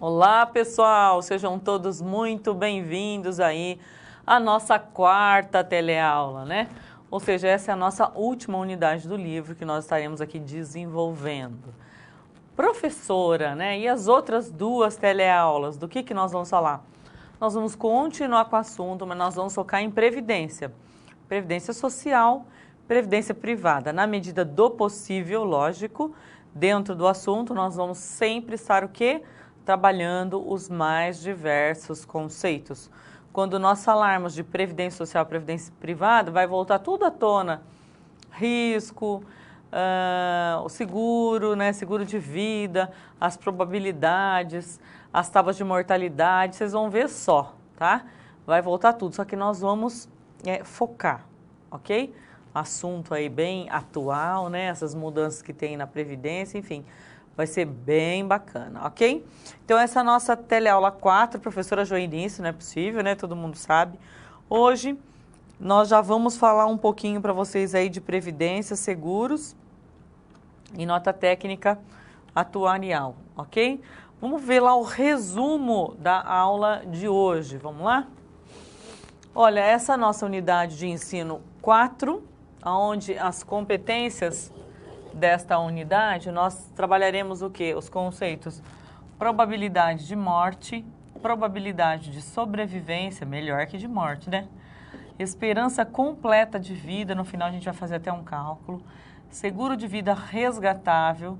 Olá, pessoal! Sejam todos muito bem-vindos aí à nossa quarta teleaula, né? Ou seja, essa é a nossa última unidade do livro que nós estaremos aqui desenvolvendo. Professora, né? E as outras duas teleaulas, do que nós vamos falar? Nós vamos continuar com o assunto, mas nós vamos focar em previdência. Previdência social, previdência privada. Na medida do possível, lógico, dentro do assunto, nós vamos sempre estar o quê? Trabalhando os mais diversos conceitos. Quando nós falarmos de previdência social, previdência privada, vai voltar tudo à tona. Risco, o seguro, né, seguro de vida, as probabilidades, as tábuas de mortalidade, vocês vão ver só, tá? Vai voltar tudo, só que nós vamos focar, ok? Assunto aí bem atual, né, essas mudanças que tem na Previdência, enfim, vai ser bem bacana, ok? Então essa é a nossa teleaula 4, professora Joinice, não é possível, né, todo mundo sabe. Hoje nós já vamos falar um pouquinho para vocês aí de Previdência, seguros e nota técnica atuarial, ok? Vamos ver lá o resumo da aula de hoje, vamos lá? Olha, essa é a nossa unidade de ensino 4, onde as competências desta unidade, nós trabalharemos o quê? Os conceitos probabilidade de morte, probabilidade de sobrevivência, melhor que de morte, né? Esperança completa de vida, no final a gente vai fazer até um cálculo, seguro de vida resgatável,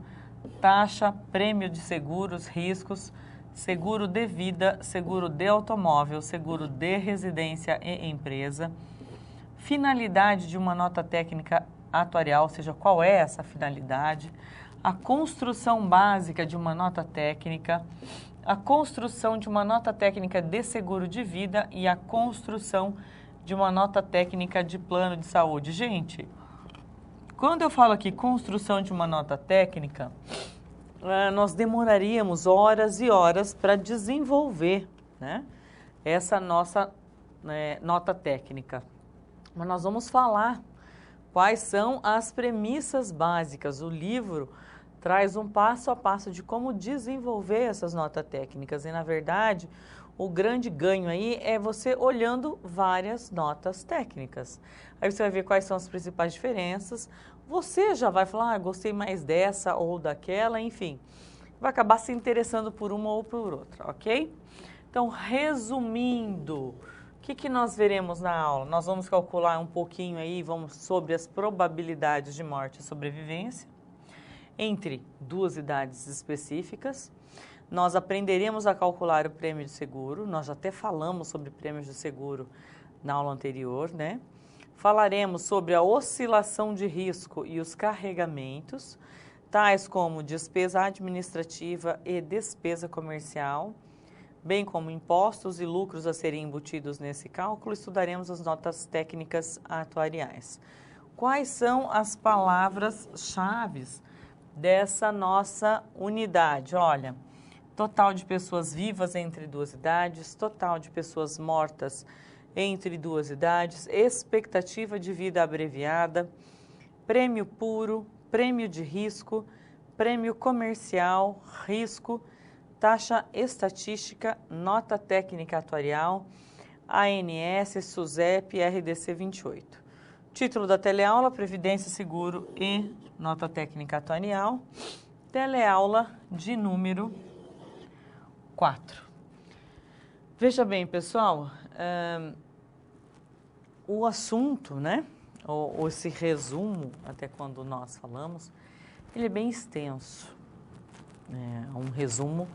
taxa, prêmio de seguros, riscos, seguro de vida, seguro de automóvel, seguro de residência e empresa, finalidade de uma nota técnica atuarial, ou seja, qual é essa finalidade, a construção básica de uma nota técnica, a construção de uma nota técnica de seguro de vida e a construção de uma nota técnica de plano de saúde. Gente, quando eu falo aqui construção de uma nota técnica, nós demoraríamos horas e horas para desenvolver, né, essa nossa nota técnica. Mas nós vamos falar quais são as premissas básicas. O livro traz um passo a passo de como desenvolver essas notas técnicas. E, na verdade, o grande ganho aí é você olhando várias notas técnicas. Aí você vai ver quais são as principais diferenças. Você já vai falar, gostei mais dessa ou daquela, enfim. Vai acabar se interessando por uma ou por outra, ok? Então, resumindo, o que nós veremos na aula? Nós vamos calcular um pouquinho aí, vamos sobre as probabilidades de morte e sobrevivência entre duas idades específicas. Nós aprenderemos a calcular o prêmio de seguro, nós já até falamos sobre prêmios de seguro na aula anterior, né? Falaremos sobre a oscilação de risco e os carregamentos, tais como despesa administrativa e despesa comercial, bem como impostos e lucros a serem embutidos nesse cálculo. Estudaremos as notas técnicas atuariais. Quais são as palavras-chave dessa nossa unidade? Olha, total de pessoas vivas entre duas idades, total de pessoas mortas entre duas idades, expectativa de vida abreviada, prêmio puro, prêmio de risco, prêmio comercial, risco, taxa estatística, nota técnica atuarial, ANS, SUSEP e RDC 28. Título da teleaula, Previdência, Seguro e Nota Técnica Atuarial. Teleaula de número 4. Veja bem, pessoal, o assunto, né, ou esse resumo, até quando nós falamos, ele é bem extenso. É um resumo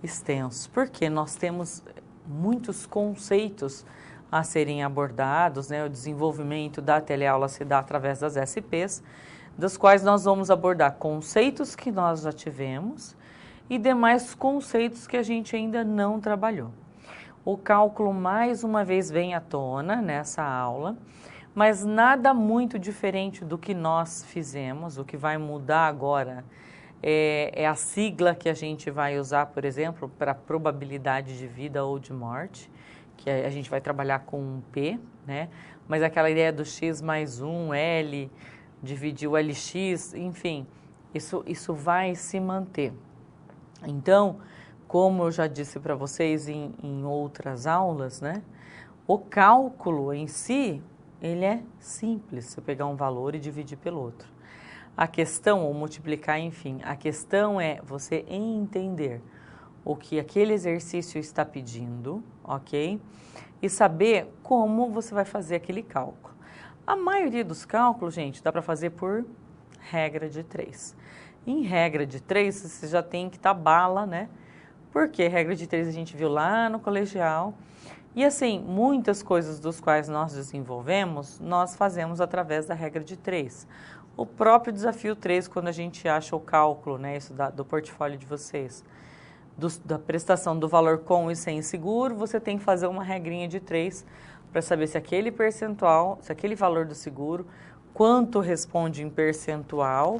extenso, porque nós temos muitos conceitos a serem abordados, né? O desenvolvimento da teleaula se dá através das SPs, das quais nós vamos abordar conceitos que nós já tivemos e demais conceitos que a gente ainda não trabalhou. O cálculo, mais uma vez, vem à tona nessa aula, mas nada muito diferente do que nós fizemos. O que vai mudar agora é a sigla que a gente vai usar, por exemplo, para probabilidade de vida ou de morte, que a gente vai trabalhar com um P, né? Mas aquela ideia do X mais 1, L, dividir o LX, enfim, isso vai se manter. Então, como eu já disse para vocês em outras aulas, né? O cálculo em si, ele é simples, você pegar um valor e dividir pelo outro. A questão, ou multiplicar, enfim, a questão é você entender o que aquele exercício está pedindo, ok? E saber como você vai fazer aquele cálculo. A maioria dos cálculos, gente, dá para fazer por regra de 3. Em regra de 3, você já tem que estar bala, né? Porque regra de 3 a gente viu lá no colegial. E assim, muitas coisas dos quais nós desenvolvemos, nós fazemos através da regra de 3. O próprio desafio 3, quando a gente acha o cálculo, né, isso do portfólio de vocês, da prestação do valor com e sem seguro, você tem que fazer uma regrinha de 3 para saber se aquele percentual, se aquele valor do seguro, quanto responde em percentual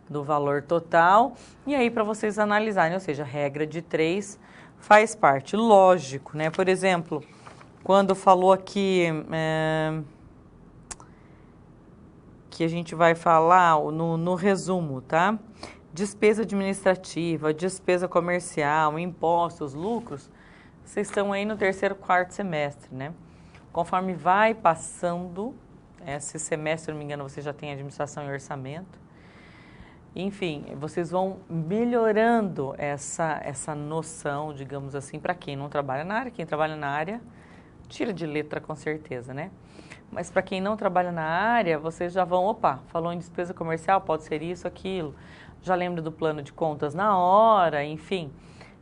do valor total, e aí para vocês analisarem, ou seja, a regra de 3 faz parte, lógico, né? Por exemplo, quando falou aqui que a gente vai falar no resumo, tá? Despesa administrativa, despesa comercial, impostos, lucros, vocês estão aí no terceiro, quarto semestre, né? Conforme vai passando, esse semestre, se não me engano, você já tem administração e orçamento. Enfim, vocês vão melhorando essa noção, digamos assim, para quem não trabalha na área. Quem trabalha na área, tira de letra com certeza, né? Mas para quem não trabalha na área, vocês já vão, opa, falou em despesa comercial, pode ser isso, aquilo. Já lembra do plano de contas na hora, enfim.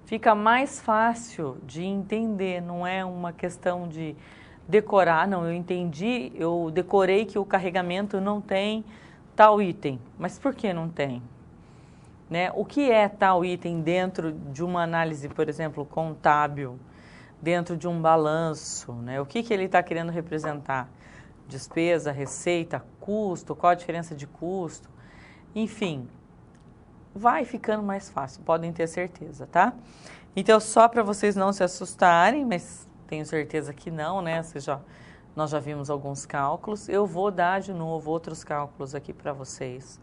Fica mais fácil de entender, não é uma questão de decorar, não, eu entendi, eu decorei que o carregamento não tem tal item, mas por que não tem? Né? O que é tal item dentro de uma análise, por exemplo, contábil, dentro de um balanço, né? O que ele está querendo representar? Despesa, receita, custo, qual a diferença de custo? Enfim, vai ficando mais fácil, podem ter certeza, tá? Então, só para vocês não se assustarem, mas tenho certeza que não, né? Nós já vimos alguns cálculos. Eu vou dar de novo outros cálculos aqui para vocês.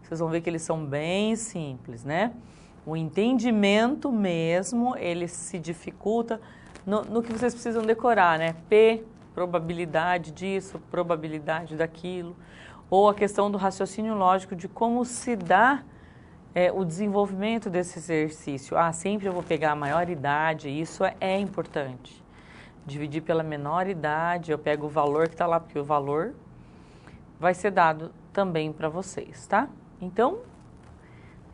Vocês vão ver que eles são bem simples, né? O entendimento mesmo, ele se dificulta no que vocês precisam decorar, né? P, probabilidade disso, probabilidade daquilo. Ou a questão do raciocínio lógico de como se dá o desenvolvimento desse exercício. Sempre eu vou pegar a maior idade, isso é importante. Dividir pela menor idade, eu pego o valor que está lá, porque o valor vai ser dado também para vocês, tá? Então,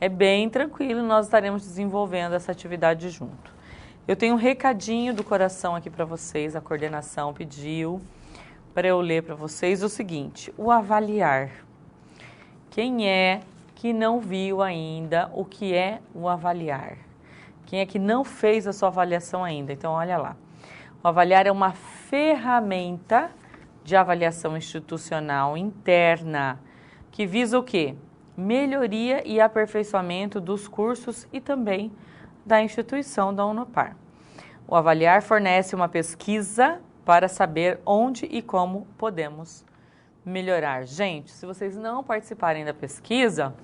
é bem tranquilo, nós estaremos desenvolvendo essa atividade junto. Eu tenho um recadinho do coração aqui para vocês, a coordenação pediu para eu ler para vocês o seguinte, o avaliar. Quem é que não viu ainda o que é o avaliar? Quem é que não fez a sua avaliação ainda? Então, olha lá. O avaliar é uma ferramenta de avaliação institucional interna que visa o quê? Melhoria e aperfeiçoamento dos cursos e também da instituição da Unopar. O avaliar fornece uma pesquisa para saber onde e como podemos melhorar. Gente, se vocês não participarem da pesquisa,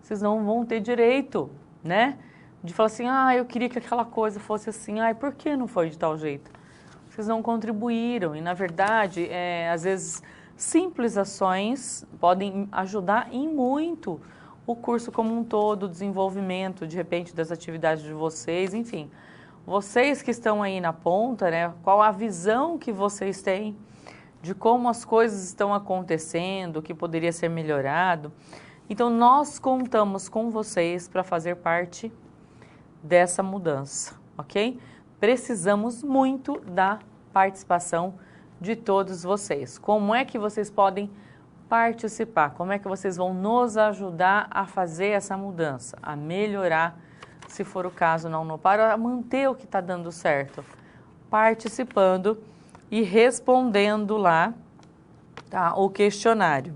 vocês não vão ter direito, né? De falar assim, eu queria que aquela coisa fosse assim, por que não foi de tal jeito? Vocês não contribuíram e, na verdade, às vezes, simples ações podem ajudar em muito o curso como um todo, o desenvolvimento, de repente, das atividades de vocês, enfim. Vocês que estão aí na ponta, né? Qual a visão que vocês têm de como as coisas estão acontecendo, o que poderia ser melhorado. Então, nós contamos com vocês para fazer parte dessa mudança, ok? Precisamos muito da participação de todos vocês. Como é que vocês podem participar? Como é que vocês vão nos ajudar a fazer essa mudança, a melhorar, se for o caso, na Unopar, a manter o que está dando certo? Participando e respondendo lá, tá, o questionário.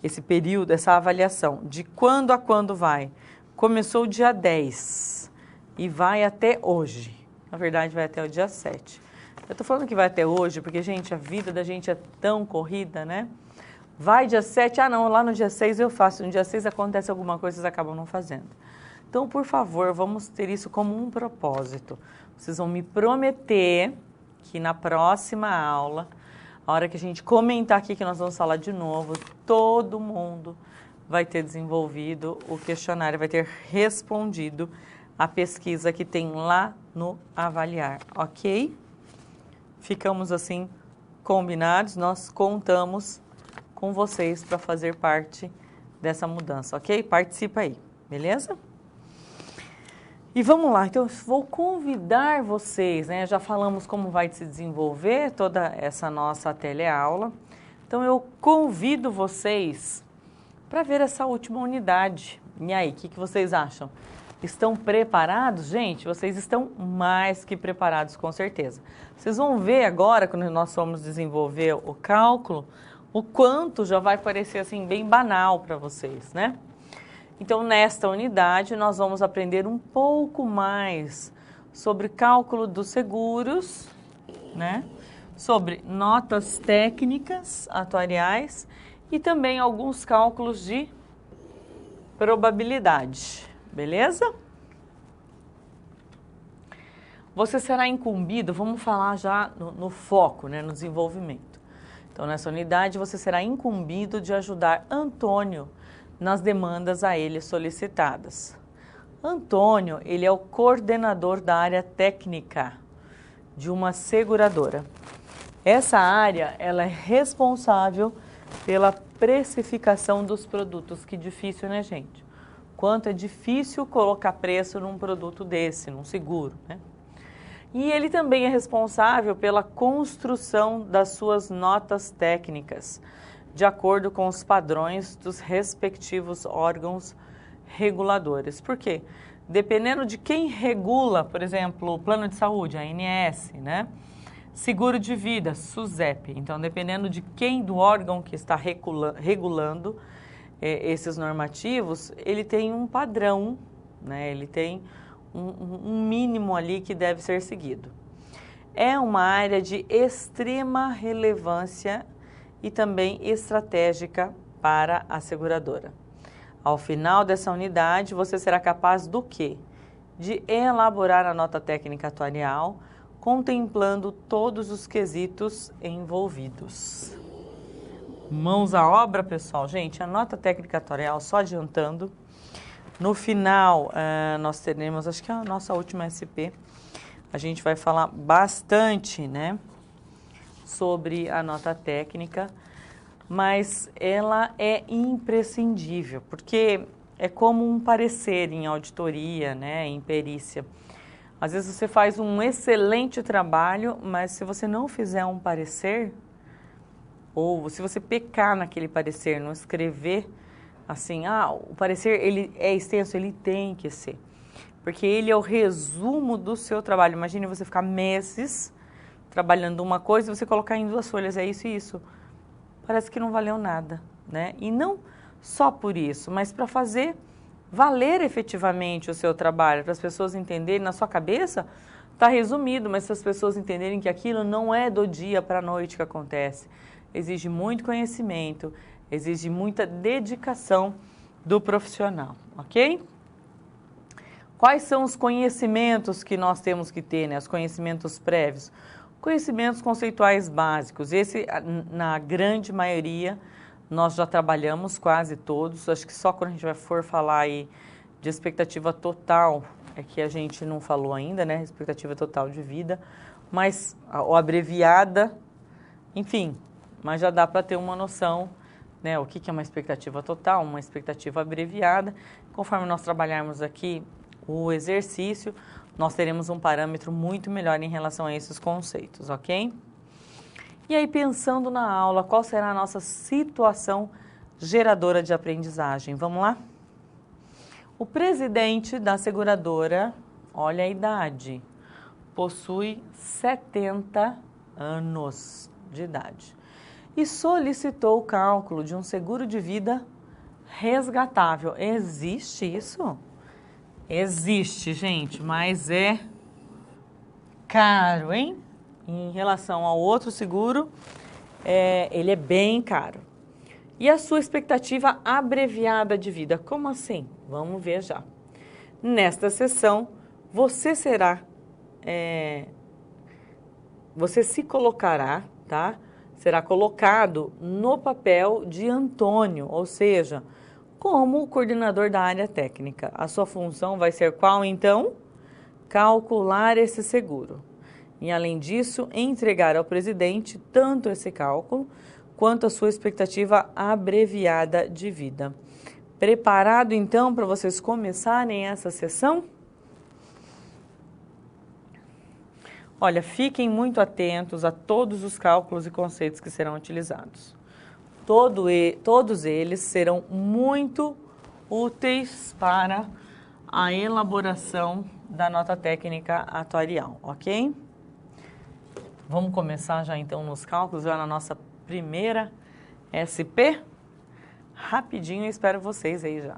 Esse período, essa avaliação, de quando a quando vai? Começou dia 10 e vai até hoje. Na verdade, vai até o dia 7. Eu estou falando que vai até hoje porque, gente, a vida da gente é tão corrida, né? Vai dia 7, não, lá no dia 6 eu faço. No dia 6 acontece alguma coisa, vocês acabam não fazendo. Então, por favor, vamos ter isso como um propósito. Vocês vão me prometer que na próxima aula, a hora que a gente comentar aqui, que nós vamos falar de novo, todo mundo vai ter desenvolvido o questionário, vai ter respondido a pesquisa que tem lá no Avaliar, ok? Ficamos assim combinados, nós contamos com vocês para fazer parte dessa mudança, ok? Participa aí, beleza? E vamos lá, então eu vou convidar vocês, né? Já falamos como vai se desenvolver toda essa nossa teleaula. Então eu convido vocês para ver essa última unidade. E aí, o que vocês acham? Estão preparados? Gente, vocês estão mais que preparados, com certeza. Vocês vão ver agora, quando nós vamos desenvolver o cálculo, o quanto já vai parecer assim bem banal para vocês, né? Então, nesta unidade, nós vamos aprender um pouco mais sobre cálculo dos seguros, né? Sobre notas técnicas atuariais e também alguns cálculos de probabilidade, beleza? Você será incumbido, vamos falar já no foco, né, no desenvolvimento. Então, nessa unidade, você será incumbido de ajudar Antônio nas demandas a ele solicitadas. Antônio, ele é o coordenador da área técnica de uma seguradora. Essa área, ela é responsável pela precificação dos produtos. Que difícil, né, gente? Quanto é difícil colocar preço num produto desse, num seguro, né? E ele também é responsável pela construção das suas notas técnicas, de acordo com os padrões dos respectivos órgãos reguladores. Por quê? Dependendo de quem regula, por exemplo, o plano de saúde, a ANS, né? Seguro de vida, SUSEP. Então, dependendo de quem do órgão que está regulando esses normativos, ele tem um padrão, né? Ele tem um mínimo ali que deve ser seguido. É uma área de extrema relevância e também estratégica para a seguradora. Ao final dessa unidade, você será capaz do quê? De elaborar a nota técnica atuarial, contemplando todos os quesitos envolvidos. Mãos à obra, pessoal. Gente, a nota técnica atuarial, só adiantando, no final nós teremos, acho que é a nossa última SP, a gente vai falar bastante, né, sobre a nota técnica, mas ela é imprescindível, porque é como um parecer em auditoria, né, em perícia. Às vezes você faz um excelente trabalho, mas se você não fizer um parecer, ou se você pecar naquele parecer, não escrever assim, o parecer ele é extenso, ele tem que ser, porque ele é o resumo do seu trabalho. Imagine você ficar meses trabalhando uma coisa e você colocar em 2 folhas, é isso e isso. Parece que não valeu nada, né? E não só por isso, mas para fazer valer efetivamente o seu trabalho, para as pessoas entenderem, na sua cabeça está resumido, mas para as pessoas entenderem que aquilo não é do dia para a noite que acontece. Exige muito conhecimento, exige muita dedicação do profissional, ok? Quais são os conhecimentos que nós temos que ter, né? Os conhecimentos prévios? Conhecimentos conceituais básicos. Esse, na grande maioria, nós já trabalhamos quase todos. Acho que só quando a gente for falar aí de expectativa total é que a gente não falou ainda, né? Expectativa total de vida, mas ou abreviada, enfim, mas já dá para ter uma noção, né? O que é uma expectativa total, uma expectativa abreviada. Conforme nós trabalharmos aqui o exercício, nós teremos um parâmetro muito melhor em relação a esses conceitos, ok? E aí, pensando na aula, qual será a nossa situação geradora de aprendizagem? Vamos lá? O presidente da seguradora, olha a idade, possui 70 anos de idade e solicitou o cálculo de um seguro de vida resgatável. Existe isso? Existe, gente, mas é caro, hein? Em relação ao outro seguro, ele é bem caro. E a sua expectativa abreviada de vida, como assim? Vamos ver já. Nesta sessão, você se colocará, tá? Será colocado no papel de Antônio, ou seja, como o coordenador da área técnica. A sua função vai ser qual, então? Calcular esse seguro. E, além disso, entregar ao presidente tanto esse cálculo quanto a sua expectativa abreviada de vida. Preparado, então, para vocês começarem essa sessão? Olha, fiquem muito atentos a todos os cálculos e conceitos que serão utilizados. Todos eles serão muito úteis para a elaboração da nota técnica atuarial, ok? Vamos começar já então nos cálculos, já na nossa primeira SP. Rapidinho, eu espero vocês aí já.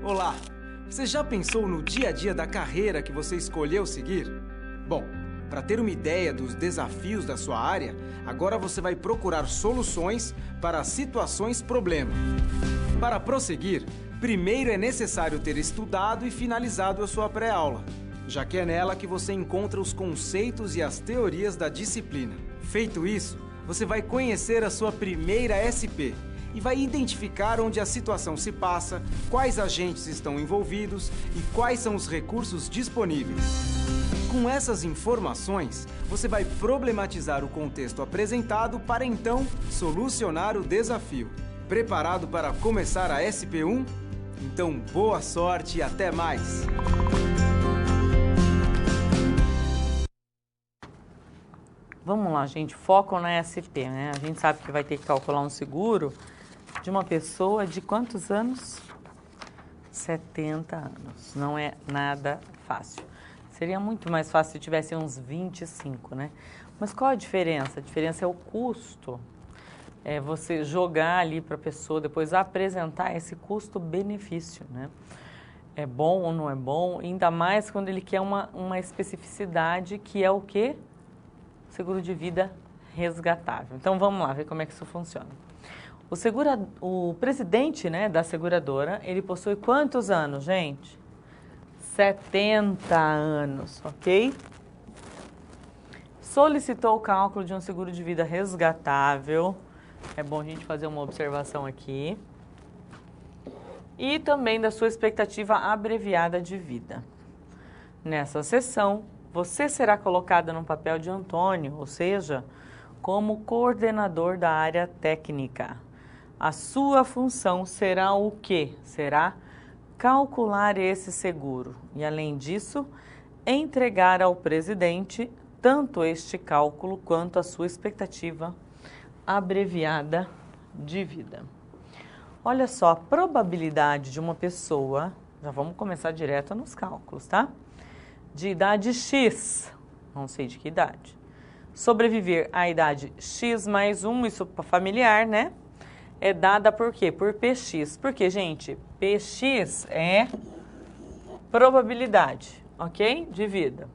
Olá! Você já pensou no dia a dia da carreira que você escolheu seguir? Bom, para ter uma ideia dos desafios da sua área, agora você vai procurar soluções para situações problema. Para prosseguir, primeiro é necessário ter estudado e finalizado a sua pré-aula, já que é nela que você encontra os conceitos e as teorias da disciplina. Feito isso, você vai conhecer a sua primeira SP e vai identificar onde a situação se passa, quais agentes estão envolvidos e quais são os recursos disponíveis. Com essas informações, você vai problematizar o contexto apresentado para então solucionar o desafio. Preparado para começar a SP1? Então, boa sorte e até mais! Vamos lá, gente, foco na SP, né? A gente sabe que vai ter que calcular um seguro de uma pessoa de quantos anos? 70 anos. Não é nada fácil. Seria muito mais fácil se tivesse uns 25, né? Mas qual a diferença? A diferença é o custo. É você jogar ali para a pessoa, depois apresentar esse custo-benefício, né? É bom ou não é bom? Ainda mais quando ele quer uma especificidade que é o quê? Seguro de vida resgatável. Então, vamos lá ver como é que isso funciona. O presidente, né, da seguradora, ele possui quantos anos, gente? 70 anos, ok? Solicitou o cálculo de um seguro de vida resgatável. É bom a gente fazer uma observação aqui. E também da sua expectativa abreviada de vida. Nessa sessão, você será colocada no papel de Antônio, ou seja, como coordenador da área técnica. A sua função será o quê? Será calcular esse seguro e, além disso, entregar ao presidente tanto este cálculo quanto a sua expectativa abreviada de vida. Olha só, a probabilidade de uma pessoa, já vamos começar direto nos cálculos, tá? De idade X, não sei de que idade, sobreviver à idade X mais 1, isso familiar, né? É dada por quê? Por PX. Porque, gente, PX é probabilidade, ok? De vida.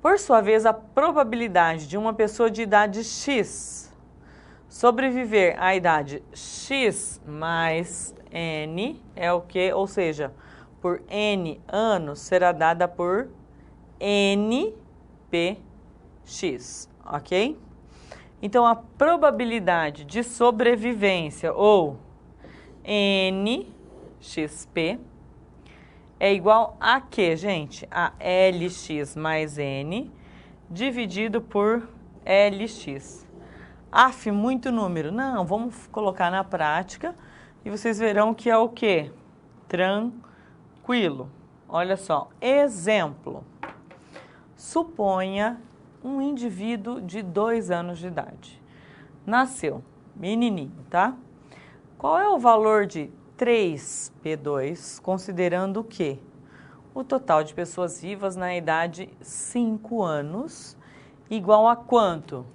Por sua vez, a probabilidade de uma pessoa de idade X sobreviver à idade X mais N é o quê? Ou seja, por N anos será dada por NPX, ok? Então, a probabilidade de sobrevivência, ou NXP, é igual a quê, gente? A LX mais N dividido por LX. Aff, muito número. Não, vamos colocar na prática e vocês verão que é o quê? Tranquilo. Olha só, exemplo. Suponha um indivíduo de 2 anos de idade. Nasceu, menininho, tá? Qual é o valor de 3P2, considerando o quê? O total de pessoas vivas na idade 5 anos, igual a quanto?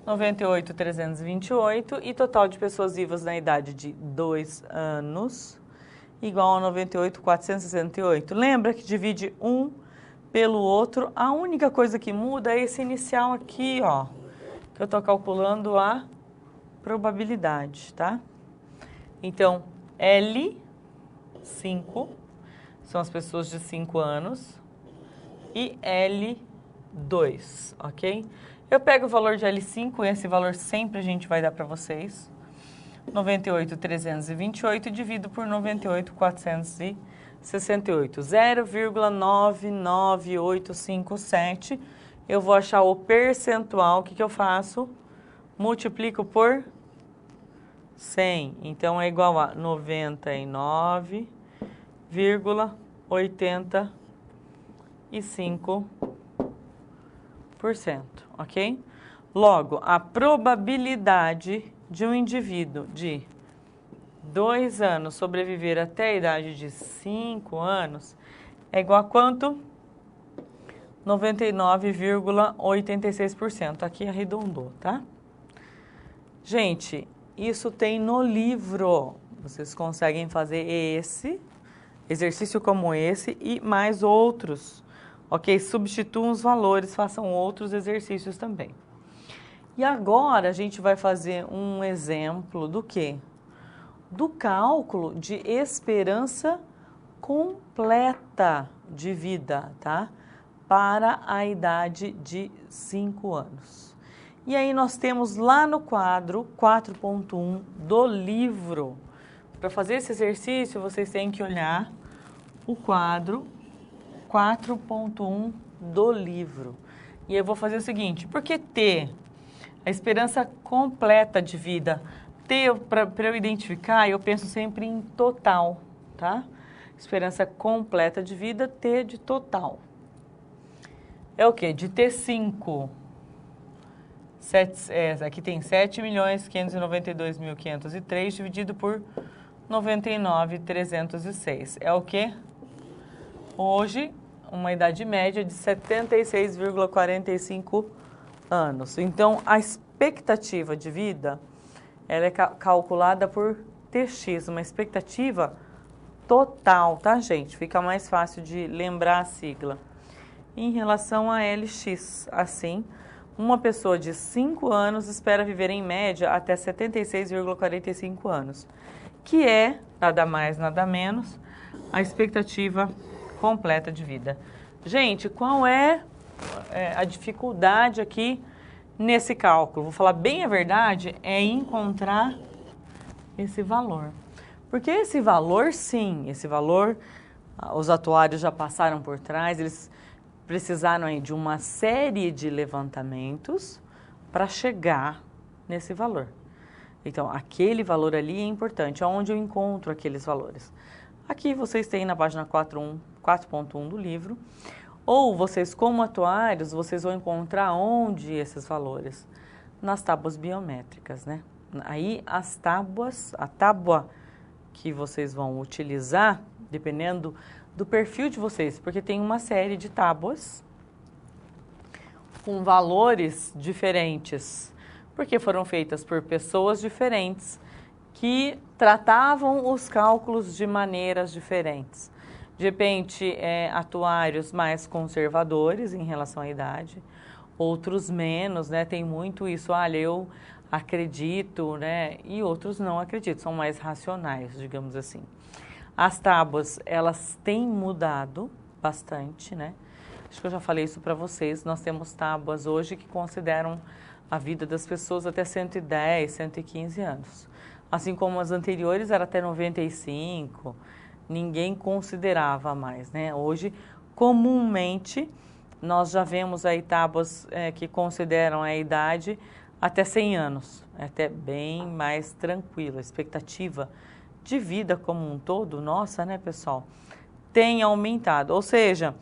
98.328, e total de pessoas vivas na idade de 2 anos, igual a 98.468. Lembra que divide um pelo outro, a única coisa que muda é esse inicial aqui, ó, que eu estou calculando a probabilidade, tá? Então, L5, são as pessoas de 5 anos, e L2, ok? Eu pego o valor de L5, esse valor sempre a gente vai dar para vocês, 98.328, e divido por 98.468, 0,99857, eu vou achar o percentual, o que eu faço? Multiplico por 100, então é igual a 99,85%, ok? Logo, a probabilidade de um indivíduo de 2 anos sobreviver até a idade de 5 anos é igual a quanto? 99,86%. Aqui arredondou, tá? Gente, isso tem no livro. Vocês conseguem fazer esse exercício como esse e mais outros, ok? Substituam os valores, façam outros exercícios também. E agora a gente vai fazer um exemplo do quê? Do cálculo de esperança completa de vida, tá? Para a idade de 5 anos. E aí nós temos lá no quadro 4.1 do livro. Para fazer esse exercício, vocês têm que olhar o quadro 4.1 do livro. E eu vou fazer o seguinte, por que T? A esperança completa de vida. T, para eu identificar, eu penso sempre em total, tá? Esperança completa de vida, T de total. É o quê? De T5. Aqui tem 7.592.503 dividido por 99.306. É o quê? Hoje, uma idade média de 76,45 anos. Então, a expectativa de vida, ela é calculada por TX, uma expectativa total, tá, gente? Fica mais fácil de lembrar a sigla. Em relação a LX, assim, uma pessoa de 5 anos espera viver em média até 76,45 anos, que é, nada mais, nada menos, a expectativa completa de vida. Gente, qual é a dificuldade aqui nesse cálculo? Vou falar bem a verdade, é encontrar esse valor. Porque esse valor, sim, esse valor, os atuários já passaram por trás, eles precisaram aí de uma série de levantamentos para chegar nesse valor. Então, aquele valor ali é importante. Aonde eu encontro aqueles valores? Aqui vocês têm na página 4.1 do livro. Ou vocês, como atuários, vocês vão encontrar onde esses valores? Nas tábuas biométricas, né? Aí, as tábuas, a tábua que vocês vão utilizar, dependendo do perfil de vocês, porque tem uma série de tábuas com valores diferentes, porque foram feitas por pessoas diferentes que tratavam os cálculos de maneiras diferentes. De repente, atuários mais conservadores em relação à idade, outros menos, né? Tem muito isso, olha, eu acredito, né? E outros não acreditam, são mais racionais, digamos assim. As tábuas, elas têm mudado bastante, né? Acho que eu já falei isso para vocês. Nós temos tábuas hoje que consideram a vida das pessoas até 110, 115 anos. Assim como as anteriores era até 95, ninguém considerava mais, né? Hoje, comumente, nós já vemos aí tábuas que consideram a idade até 100 anos. É até bem mais tranquilo, a expectativa de vida como um todo, nossa, né, pessoal, tem aumentado. Ou seja,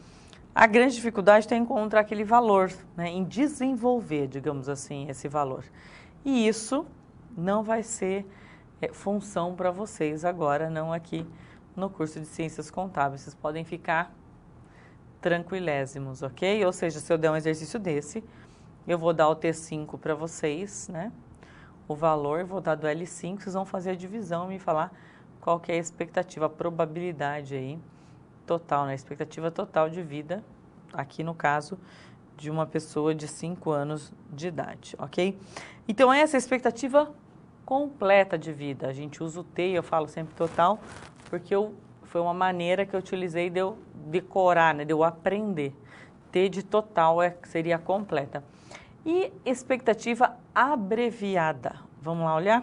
a grande dificuldade é encontrar aquele valor, né, em desenvolver, digamos assim, esse valor. E isso não vai ser função para vocês agora, não aqui no curso de Ciências Contábeis. Vocês podem ficar tranquilésimos, ok? Ou seja, se eu der um exercício desse, eu vou dar o T5 para vocês, né? O valor, vou dar do L5, vocês vão fazer a divisão e me falar qual que é a expectativa, a probabilidade aí total, né? A expectativa total de vida, aqui no caso, de uma pessoa de 5 anos de idade, ok? Então, essa é a expectativa completa de vida. A gente usa o T, eu falo sempre total, porque foi uma maneira que eu utilizei de eu decorar, né, de eu aprender. T de total seria completa. E expectativa abreviada. Vamos lá olhar?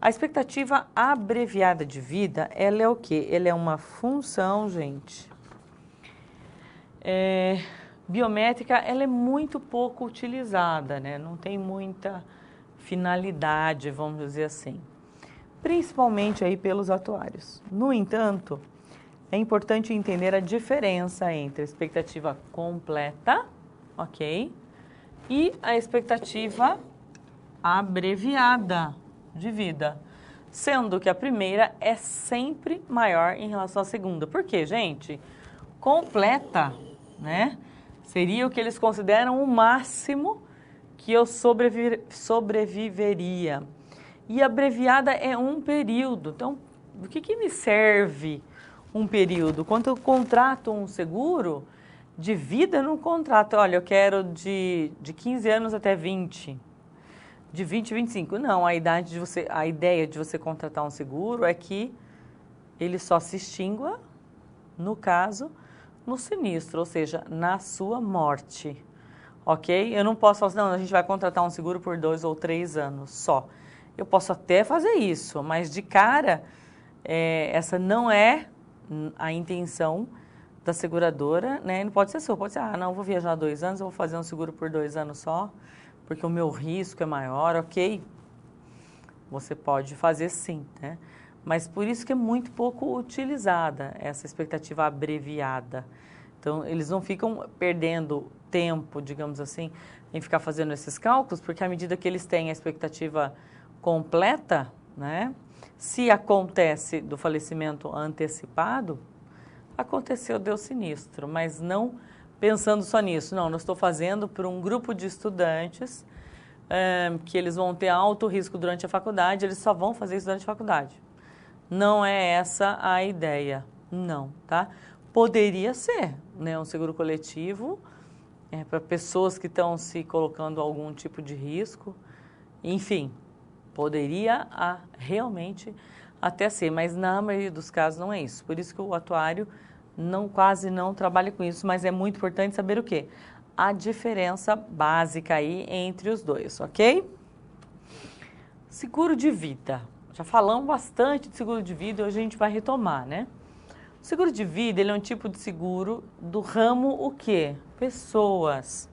A expectativa abreviada de vida, ela é o quê? Ela é uma função, gente, biométrica. Ela é muito pouco utilizada, né? Não tem muita finalidade, vamos dizer assim, principalmente aí pelos atuários. No entanto, é importante entender a diferença entre a expectativa completa, ok, e a expectativa abreviada de vida, sendo que a primeira é sempre maior em relação à segunda. Por quê, gente? Completa, né, seria o que eles consideram o máximo que eu sobreviveria. E abreviada é um período. Então, o que me serve um período? Quando eu contrato um seguro de vida, eu não contrato, olha, eu quero de 15 anos até 20. De 20 a 25. Não, a ideia de você contratar um seguro é que ele só se extingua, no caso, no sinistro, ou seja, na sua morte. Ok? Eu não posso falar assim, não, a gente vai contratar um seguro por 2 ou 3 anos só. Eu posso até fazer isso, mas de cara, essa não é a intenção da seguradora, né? Não pode ser sua, pode ser, não, eu vou viajar 2 anos, eu vou fazer um seguro por 2 anos só, porque o meu risco é maior, ok? Você pode fazer sim, né? Mas por isso que é muito pouco utilizada essa expectativa abreviada. Então, eles não ficam perdendo tempo, digamos assim, em ficar fazendo esses cálculos, porque à medida que eles têm a expectativa completa, né? Se acontece do falecimento antecipado, aconteceu, deu sinistro, mas não pensando só nisso. Não, eu estou fazendo para um grupo de estudantes que eles vão ter alto risco durante a faculdade, eles só vão fazer isso durante a faculdade. Não é essa a ideia, não, tá? Poderia ser, né, um seguro coletivo para pessoas que estão se colocando algum tipo de risco, enfim, poderia realmente até ser, mas na maioria dos casos não é isso. Por isso que o atuário quase não trabalha com isso, mas é muito importante saber o quê? A diferença básica aí entre os dois, ok? Seguro de vida. Já falamos bastante de seguro de vida e hoje a gente vai retomar, né? O seguro de vida, ele é um tipo de seguro do ramo o quê? Pessoas.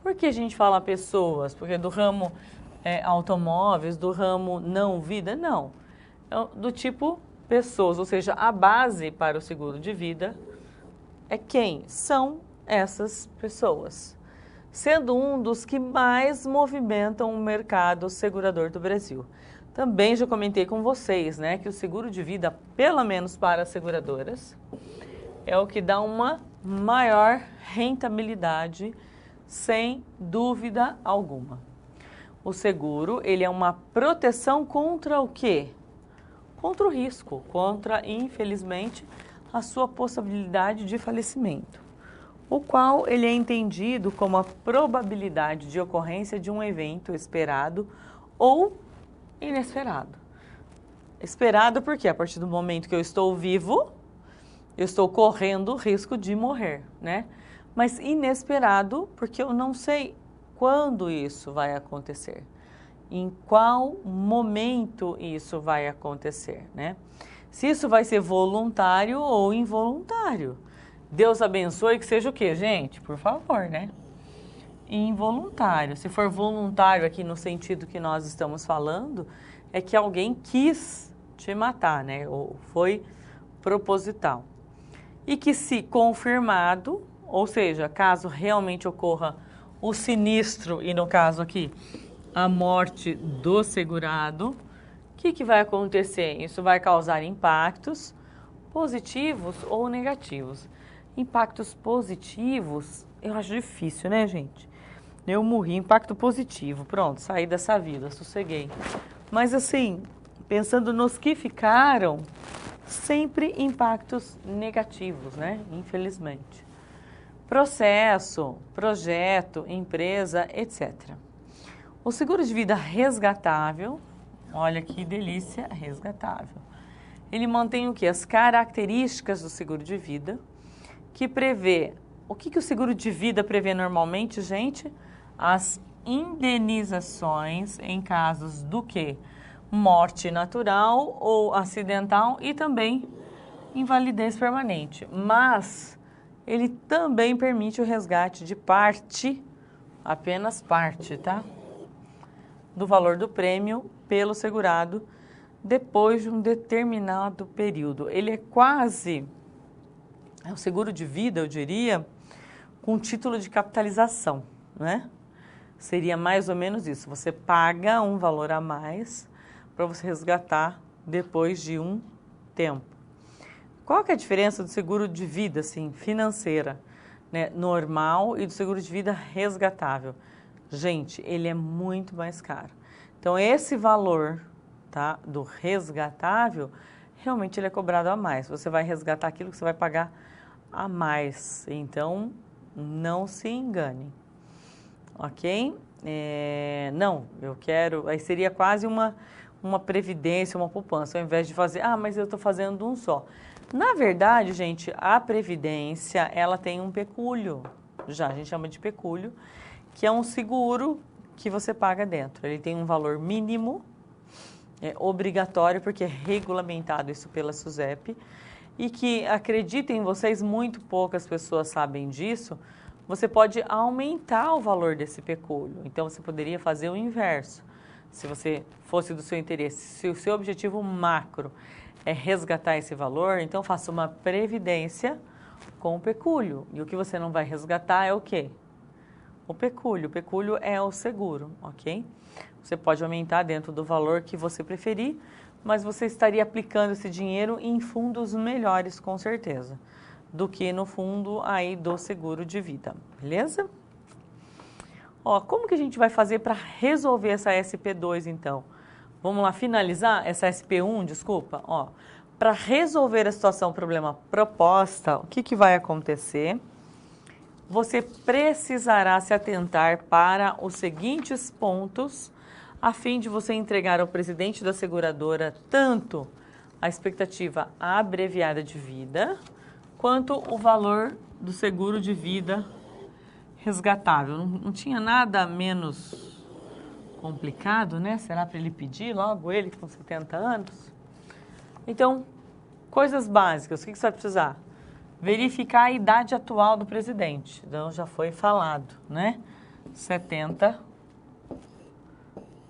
Por que a gente fala pessoas? Porque do ramo automóveis, do ramo não vida? Não. É do tipo pessoas, ou seja, a base para o seguro de vida é quem? São essas pessoas, sendo um dos que mais movimentam o mercado segurador do Brasil. Também já comentei com vocês, né, que o seguro de vida, pelo menos para as seguradoras, é o que dá uma maior rentabilidade, sem dúvida alguma. O seguro, ele é uma proteção contra o quê? Contra o risco, contra, infelizmente, a sua possibilidade de falecimento, o qual ele é entendido como a probabilidade de ocorrência de um evento esperado ou inesperado. Esperado porque a partir do momento que eu estou vivo, eu estou correndo o risco de morrer, né? Mas inesperado porque eu não sei quando isso vai acontecer, em qual momento isso vai acontecer, né? Se isso vai ser voluntário ou involuntário. Deus abençoe que seja o quê, gente? Por favor, né? Involuntário. Se for voluntário aqui no sentido que nós estamos falando, é que alguém quis te matar, né? Ou foi proposital. E que se confirmado, ou seja, caso realmente ocorra o sinistro, e no caso aqui, a morte do segurado, o que vai acontecer? Isso vai causar impactos positivos ou negativos. Impactos positivos, eu acho difícil, né, gente? Eu morri, impacto positivo, pronto, saí dessa vida, sosseguei. Mas assim, pensando nos que ficaram, sempre impactos negativos, né? Infelizmente. Processo, projeto, empresa, etc. O seguro de vida resgatável, olha que delícia, resgatável. Ele mantém o quê? As características do seguro de vida, que prevê... O que o seguro de vida prevê normalmente, gente? As indenizações em casos do quê? Morte natural ou acidental e também invalidez permanente. Mas ele também permite o resgate de parte, apenas parte, tá? Do valor do prêmio pelo segurado depois de um determinado período. Ele é quase, é um seguro de vida, eu diria, com título de capitalização, né? Seria mais ou menos isso. Você paga um valor a mais para você resgatar depois de um tempo. Qual que é a diferença do seguro de vida, assim, financeira, né, normal e do seguro de vida resgatável? Gente, ele é muito mais caro. Então, esse valor, tá, do resgatável, realmente ele é cobrado a mais. Você vai resgatar aquilo que você vai pagar a mais. Então, não se engane, ok? Não, eu quero... Aí seria quase uma previdência, uma poupança, ao invés de fazer... Ah, mas eu estou fazendo um só. Na verdade, gente, a previdência, ela tem um pecúlio. Já, a gente chama de pecúlio, que é um seguro que você paga dentro. Ele tem um valor mínimo, obrigatório, porque é regulamentado isso pela SUSEP, e que, acreditem vocês, muito poucas pessoas sabem disso, você pode aumentar o valor desse pecúlio. Então, você poderia fazer o inverso, se você fosse do seu interesse. Se o seu objetivo macro é resgatar esse valor, então faça uma previdência com o pecúlio. E o que você não vai resgatar é o quê? O pecúlio. O pecúlio é o seguro, ok? Você pode aumentar dentro do valor que você preferir, mas você estaria aplicando esse dinheiro em fundos melhores, com certeza, do que no fundo aí do seguro de vida, beleza? Ó, como que a gente vai fazer para resolver essa SP2, então? Vamos lá finalizar essa SP1, desculpa? Ó, para resolver a situação problema proposta, o que vai acontecer? Você precisará se atentar para os seguintes pontos a fim de você entregar ao presidente da seguradora tanto a expectativa abreviada de vida quanto o valor do seguro de vida resgatável. Não tinha nada menos complicado, né? Será para ele pedir logo, ele com 70 anos? Então, coisas básicas, o que você vai precisar? Verificar a idade atual do presidente. Então, já foi falado, né? 70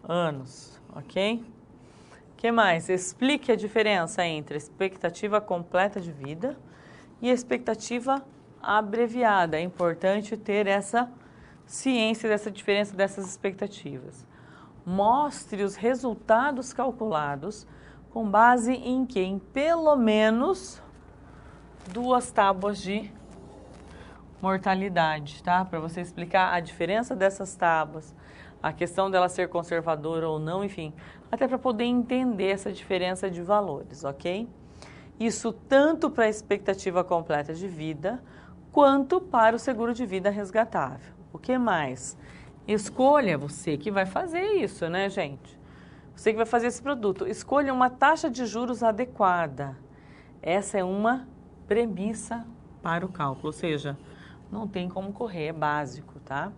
anos, ok? O que mais? Explique a diferença entre a expectativa completa de vida e a expectativa abreviada. É importante ter essa ciência dessa diferença dessas expectativas. Mostre os resultados calculados com base em que? Em pelo menos 2 tábuas de mortalidade, tá? Para você explicar a diferença dessas tábuas, a questão dela ser conservadora ou não, enfim, até para poder entender essa diferença de valores, ok? Isso tanto para a expectativa completa de vida, quanto para o seguro de vida resgatável. O que mais? Escolha, você que vai fazer isso, né, gente? Você que vai fazer esse produto. Escolha uma taxa de juros adequada. Essa é uma premissa para o cálculo, ou seja, não tem como correr, é básico, tá?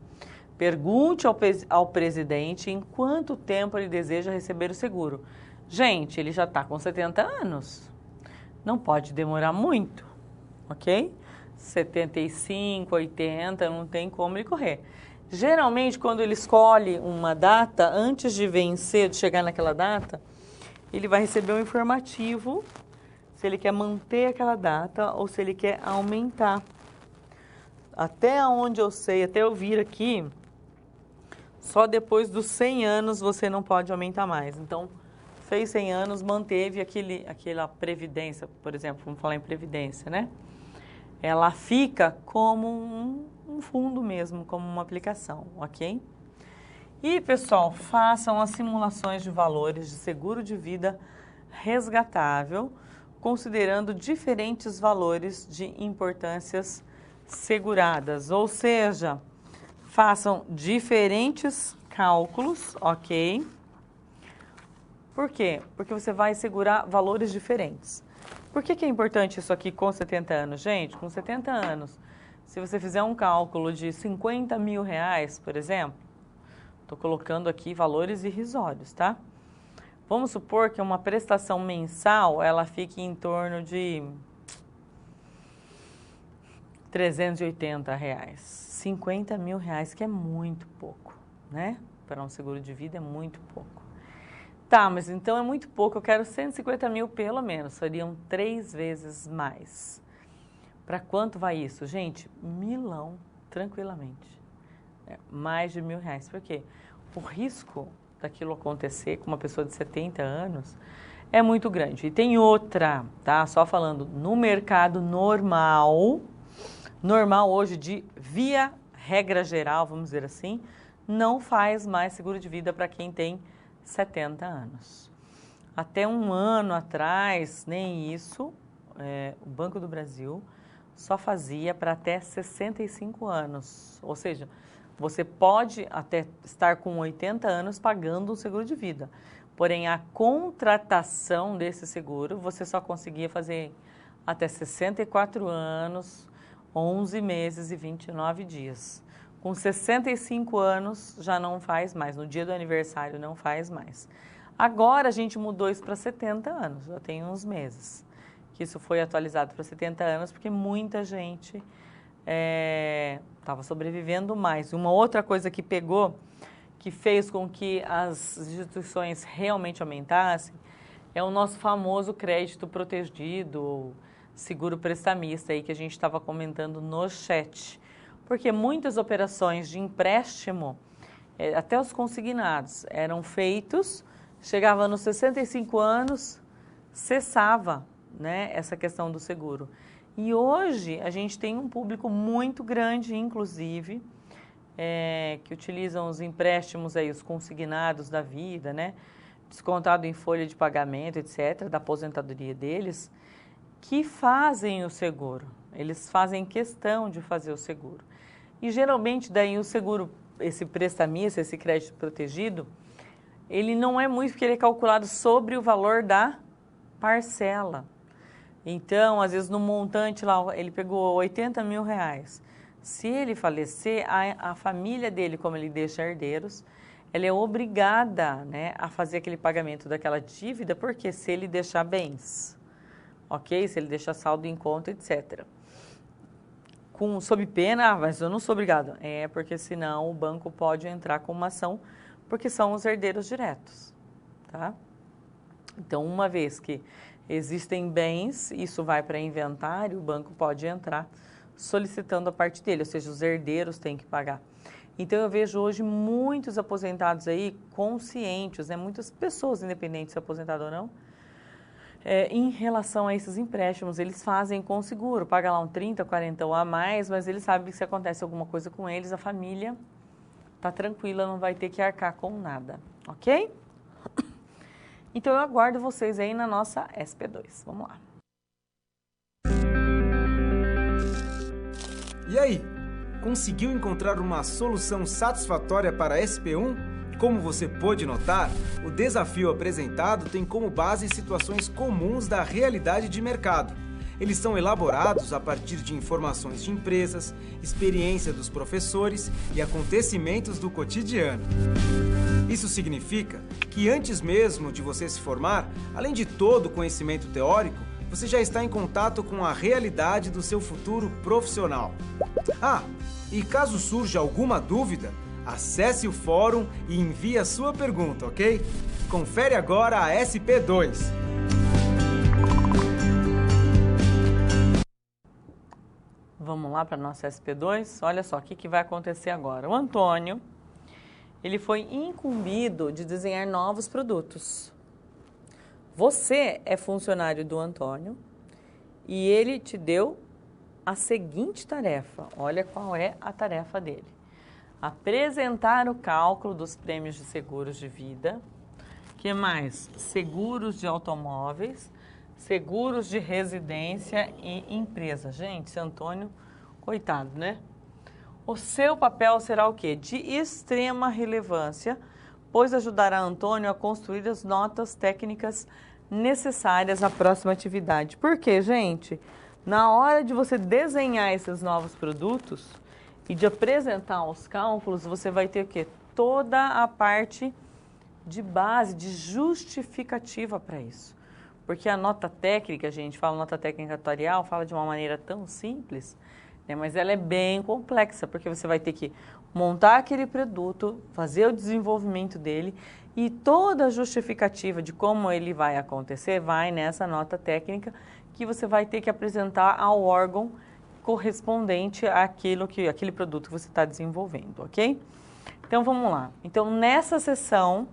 Pergunte ao presidente em quanto tempo ele deseja receber o seguro. Gente, ele já está com 70 anos. Não pode demorar muito, ok? 75, 80, não tem como ele correr. Geralmente, quando ele escolhe uma data, antes de vencer, de chegar naquela data, ele vai receber um informativo se ele quer manter aquela data ou se ele quer aumentar. Até onde eu sei, até eu vir aqui, só depois dos 100 anos você não pode aumentar mais. Então, fez 100 anos, manteve aquela previdência, por exemplo, vamos falar em previdência, né? Ela fica como um fundo mesmo, como uma aplicação, ok? E, pessoal, façam as simulações de valores de seguro de vida resgatável, considerando diferentes valores de importâncias seguradas, ou seja, façam diferentes cálculos, ok? Por quê? Porque você vai segurar valores diferentes. Por que é importante isso aqui com 70 anos? Gente, com 70 anos, se você fizer um cálculo de 50 mil reais, por exemplo, estou colocando aqui valores irrisórios, tá? Vamos supor que uma prestação mensal, ela fique em torno de R$380. 50 mil reais, que é muito pouco, né? Para um seguro de vida é muito pouco. Tá, mas então é muito pouco, eu quero 150 mil pelo menos, seriam 3 vezes mais. Para quanto vai isso? Gente, milão, tranquilamente. Mais de R$1.000. Por quê? O risco daquilo acontecer com uma pessoa de 70 anos é muito grande. E tem outra, tá? Só falando, no mercado normal hoje de via regra geral, vamos dizer assim, não faz mais seguro de vida para quem tem 70 anos. Até um ano atrás, nem isso, o Banco do Brasil só fazia para até 65 anos. Ou seja, você pode até estar com 80 anos pagando um seguro de vida. Porém, a contratação desse seguro, você só conseguia fazer até 64 anos, 11 meses e 29 dias. Com 65 anos já não faz mais, no dia do aniversário não faz mais. Agora a gente mudou isso para 70 anos, já tem uns meses que isso foi atualizado para 70 anos, porque muita gente estava sobrevivendo mais. Uma outra coisa que pegou, que fez com que as instituições realmente aumentassem, é o nosso famoso crédito protegido, ou seguro prestamista, aí que a gente estava comentando no chat. Porque muitas operações de empréstimo, até os consignados, eram feitos, chegava nos 65 anos, cessava, né, essa questão do seguro. E hoje a gente tem um público muito grande, inclusive, que utilizam os empréstimos, aí, os consignados da vida, né, descontado em folha de pagamento, etc., da aposentadoria deles, que fazem o seguro. Eles fazem questão de fazer o seguro. E geralmente daí o seguro, esse prestamista, esse crédito protegido, ele não é muito porque ele é calculado sobre o valor da parcela. Então, às vezes no montante lá, ele pegou 80 mil reais. Se ele falecer, a família dele, como ele deixa herdeiros, ela é obrigada, né, a fazer aquele pagamento daquela dívida, porque se ele deixar bens, ok? Se ele deixar saldo em conta, etc. Sob pena, mas eu não sou obrigado. Porque senão o banco pode entrar com uma ação, porque são os herdeiros diretos, tá? Então, uma vez que existem bens, isso vai para inventário, o banco pode entrar solicitando a parte dele, ou seja, os herdeiros têm que pagar. Então, eu vejo hoje muitos aposentados aí conscientes, né? Muitas pessoas, independente se é aposentado ou não, em relação a esses empréstimos, eles fazem com seguro, paga lá um 30, 40 ou a mais, mas eles sabem que se acontece alguma coisa com eles, a família está tranquila, não vai ter que arcar com nada, ok? Então eu aguardo vocês aí na nossa SP2, vamos lá. E aí, conseguiu encontrar uma solução satisfatória para a SP1? Como você pôde notar, o desafio apresentado tem como base situações comuns da realidade de mercado. Eles são elaborados a partir de informações de empresas, experiência dos professores e acontecimentos do cotidiano. Isso significa que antes mesmo de você se formar, além de todo o conhecimento teórico, você já está em contato com a realidade do seu futuro profissional. E caso surja alguma dúvida, acesse o fórum e envie a sua pergunta, ok? Confere agora a SP2. Vamos lá para a nossa SP2? Olha só, o que vai acontecer agora. O Antônio, ele foi incumbido de desenhar novos produtos. Você é funcionário do Antônio e ele te deu a seguinte tarefa. Olha qual é a tarefa dele. Apresentar o cálculo dos prêmios de seguros de vida. Que mais? Seguros de automóveis, seguros de residência e empresa. Gente, esse Antônio, coitado, né? O seu papel será o quê? De extrema relevância, pois ajudará Antônio a construir as notas técnicas necessárias à próxima atividade. Por quê, gente? Na hora de você desenhar esses novos produtos e de apresentar os cálculos, você vai ter o quê? Toda a parte de base, de justificativa para isso. Porque a nota técnica, a gente fala nota técnica atuarial, fala de uma maneira tão simples, né, mas ela é bem complexa, porque você vai ter que montar aquele produto, fazer o desenvolvimento dele e toda a justificativa de como ele vai acontecer vai nessa nota técnica que você vai ter que apresentar ao órgão correspondente àquele produto que você está desenvolvendo, ok? Então, vamos lá. Então, nessa sessão,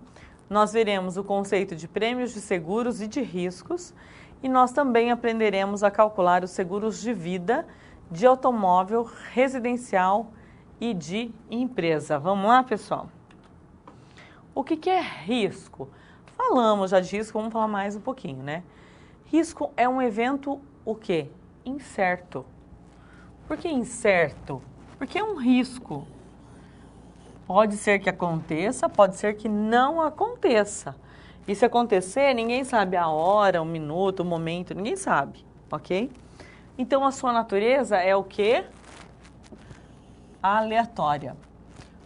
nós veremos o conceito de prêmios de seguros e de riscos e nós também aprenderemos a calcular os seguros de vida, de automóvel, residencial e de empresa. Vamos lá, pessoal? O que é risco? Falamos já de risco, vamos falar mais um pouquinho, né? Risco é um evento, o quê? Incerto. Por que incerto? Porque é um risco. Pode ser que aconteça, pode ser que não aconteça. E se acontecer, ninguém sabe a hora, o minuto, o momento, ninguém sabe, ok? Então, a sua natureza é o quê? Aleatória.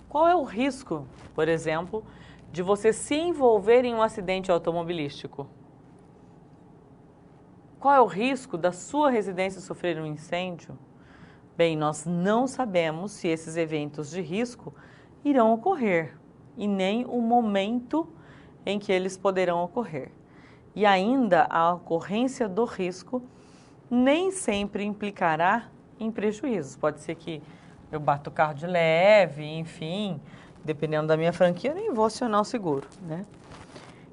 Qual é o risco, por exemplo, de você se envolver em um acidente automobilístico? Qual é o risco da sua residência sofrer um incêndio? Bem, nós não sabemos se esses eventos de risco irão ocorrer e nem o momento em que eles poderão ocorrer. E ainda a ocorrência do risco nem sempre implicará em prejuízos. Pode ser que eu bata o carro de leve, enfim, dependendo da minha franquia, eu nem vou acionar o seguro, né?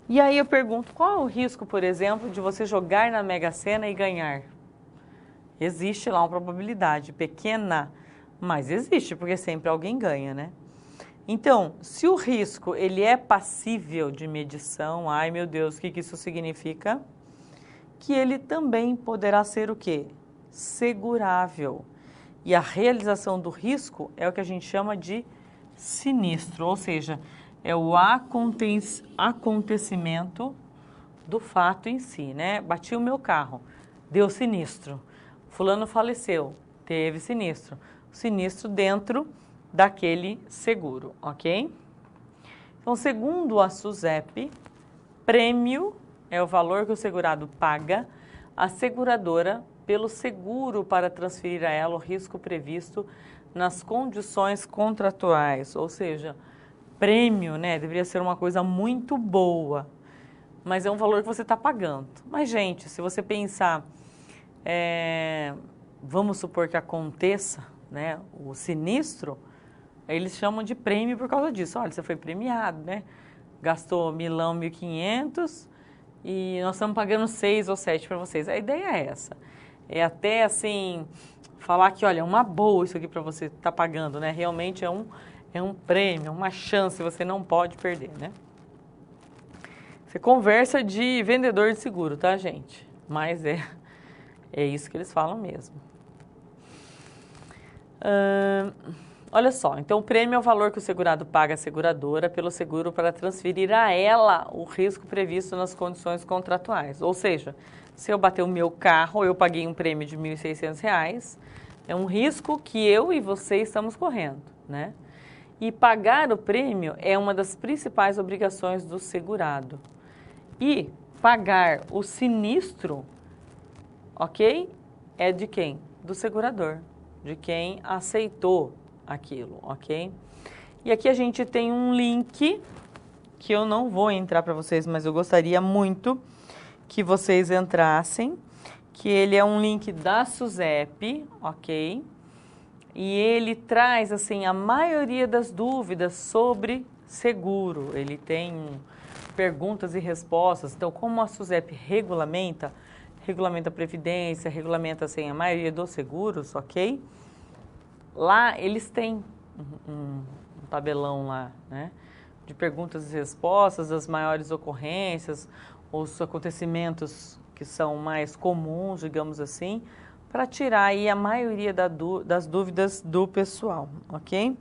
E aí eu pergunto, qual é o risco, por exemplo, de você jogar na Mega Sena e ganhar? Existe lá uma probabilidade pequena, mas existe, porque sempre alguém ganha, né? Então, se o risco ele é passível de medição, ai meu Deus, o que isso significa? Que ele também poderá ser o quê? Segurável. E a realização do risco é o que a gente chama de sinistro, ou seja, é o acontecimento do fato em si, né? Bati o meu carro, deu sinistro. Fulano faleceu, teve sinistro. Sinistro dentro daquele seguro, ok? Então, segundo a SUSEP, prêmio é o valor que o segurado paga à seguradora pelo seguro para transferir a ela o risco previsto nas condições contratuais, ou seja, prêmio, né, deveria ser uma coisa muito boa, mas é um valor que você está pagando. Mas, gente, se você pensar, vamos supor que aconteça, né, o sinistro, eles chamam de prêmio por causa disso. Olha, você foi premiado, né? Gastou 1.000, 1.500 e nós estamos pagando 6 ou 7 para vocês. A ideia é essa. É até, assim, falar que, olha, é uma boa isso aqui para você estar pagando, né? Realmente é um prêmio, uma chance, você não pode perder, né? Você conversa de vendedor de seguro, tá, gente? Mas é isso que eles falam mesmo. Olha só, então o prêmio é o valor que o segurado paga à seguradora pelo seguro para transferir a ela o risco previsto nas condições contratuais. Ou seja, se eu bater o meu carro, eu paguei um prêmio de R$ 1.600, é um risco que eu e você estamos correndo, né? E pagar o prêmio é uma das principais obrigações do segurado. E pagar o sinistro, ok? É de quem? Do segurador, de quem aceitou aquilo, ok? E aqui a gente tem um link que eu não vou entrar para vocês, mas eu gostaria muito que vocês entrassem, que ele é um link da SUSEP, ok? E ele traz, assim, a maioria das dúvidas sobre seguro. Ele tem perguntas e respostas. Então, como a SUSEP regulamenta a previdência, regulamenta, assim, a maioria dos seguros, ok? Lá eles têm um tabelão lá, né, de perguntas e respostas, das maiores ocorrências, os acontecimentos que são mais comuns, digamos assim, para tirar aí a maioria das dúvidas do pessoal, ok?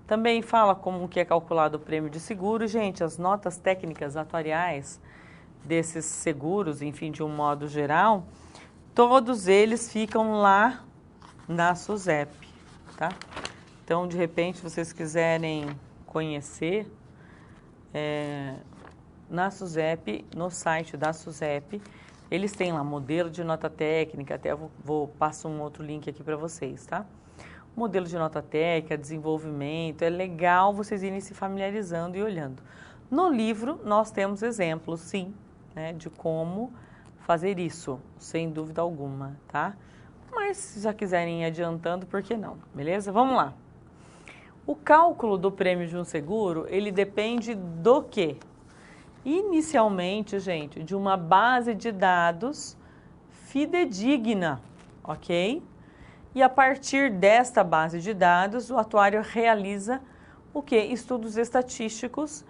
Também fala como que é calculado o prêmio de seguro. Gente, as notas técnicas atuariais desses seguros, enfim, de um modo geral, todos eles ficam lá na SUSEP, tá? Então, de repente, se vocês quiserem conhecer, na SUSEP, no site da SUSEP, eles têm lá modelo de nota técnica, até passo um outro link aqui para vocês, tá? Modelo de nota técnica, desenvolvimento, é legal vocês irem se familiarizando e olhando. No livro, nós temos exemplos, sim, né, de como fazer isso, sem dúvida alguma, tá? Mas se já quiserem ir adiantando, por que não? Beleza? Vamos lá. O cálculo do prêmio de um seguro, ele depende do quê? Inicialmente, gente, de uma base de dados fidedigna, ok? E a partir desta base de dados, o atuário realiza o quê? Estudos estatísticos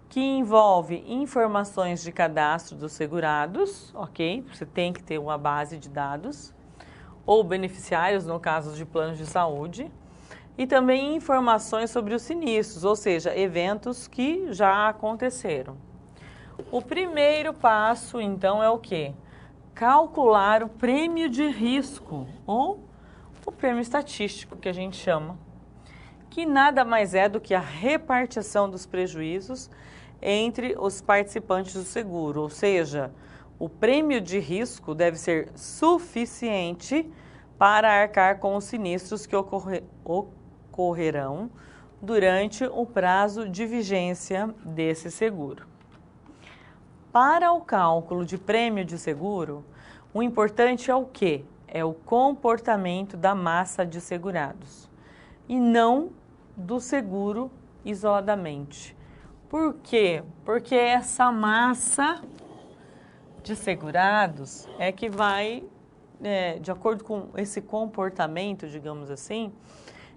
que envolve informações de cadastro dos segurados, ok? Você tem que ter uma base de dados, ou beneficiários, no caso de planos de saúde, e também informações sobre os sinistros, ou seja, eventos que já aconteceram. O primeiro passo, então, é o quê? Calcular o prêmio de risco, ou o prêmio estatístico, que a gente chama, que nada mais é do que a repartição dos prejuízos entre os participantes do seguro, ou seja, o prêmio de risco deve ser suficiente para arcar com os sinistros que ocorrerão durante o prazo de vigência desse seguro. Para o cálculo de prêmio de seguro, o importante é o quê? É o comportamento da massa de segurados e não do seguro isoladamente. Por quê? Porque essa massa de segurados é que vai, de acordo com esse comportamento, digamos assim,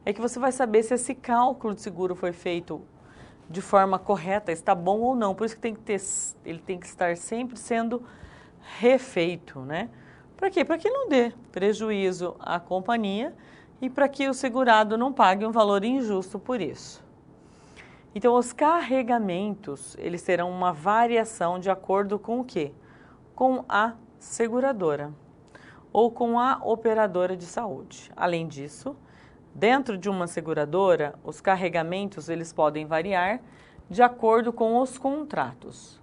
é que você vai saber se esse cálculo de seguro foi feito de forma correta, está bom ou não. Por isso que ele tem que estar sempre sendo refeito, né? Para quê? Para que não dê prejuízo à companhia e para que o segurado não pague um valor injusto por isso. Então, os carregamentos, eles terão uma variação de acordo com o quê? Com a seguradora ou com a operadora de saúde. Além disso, dentro de uma seguradora, os carregamentos eles podem variar de acordo com os contratos.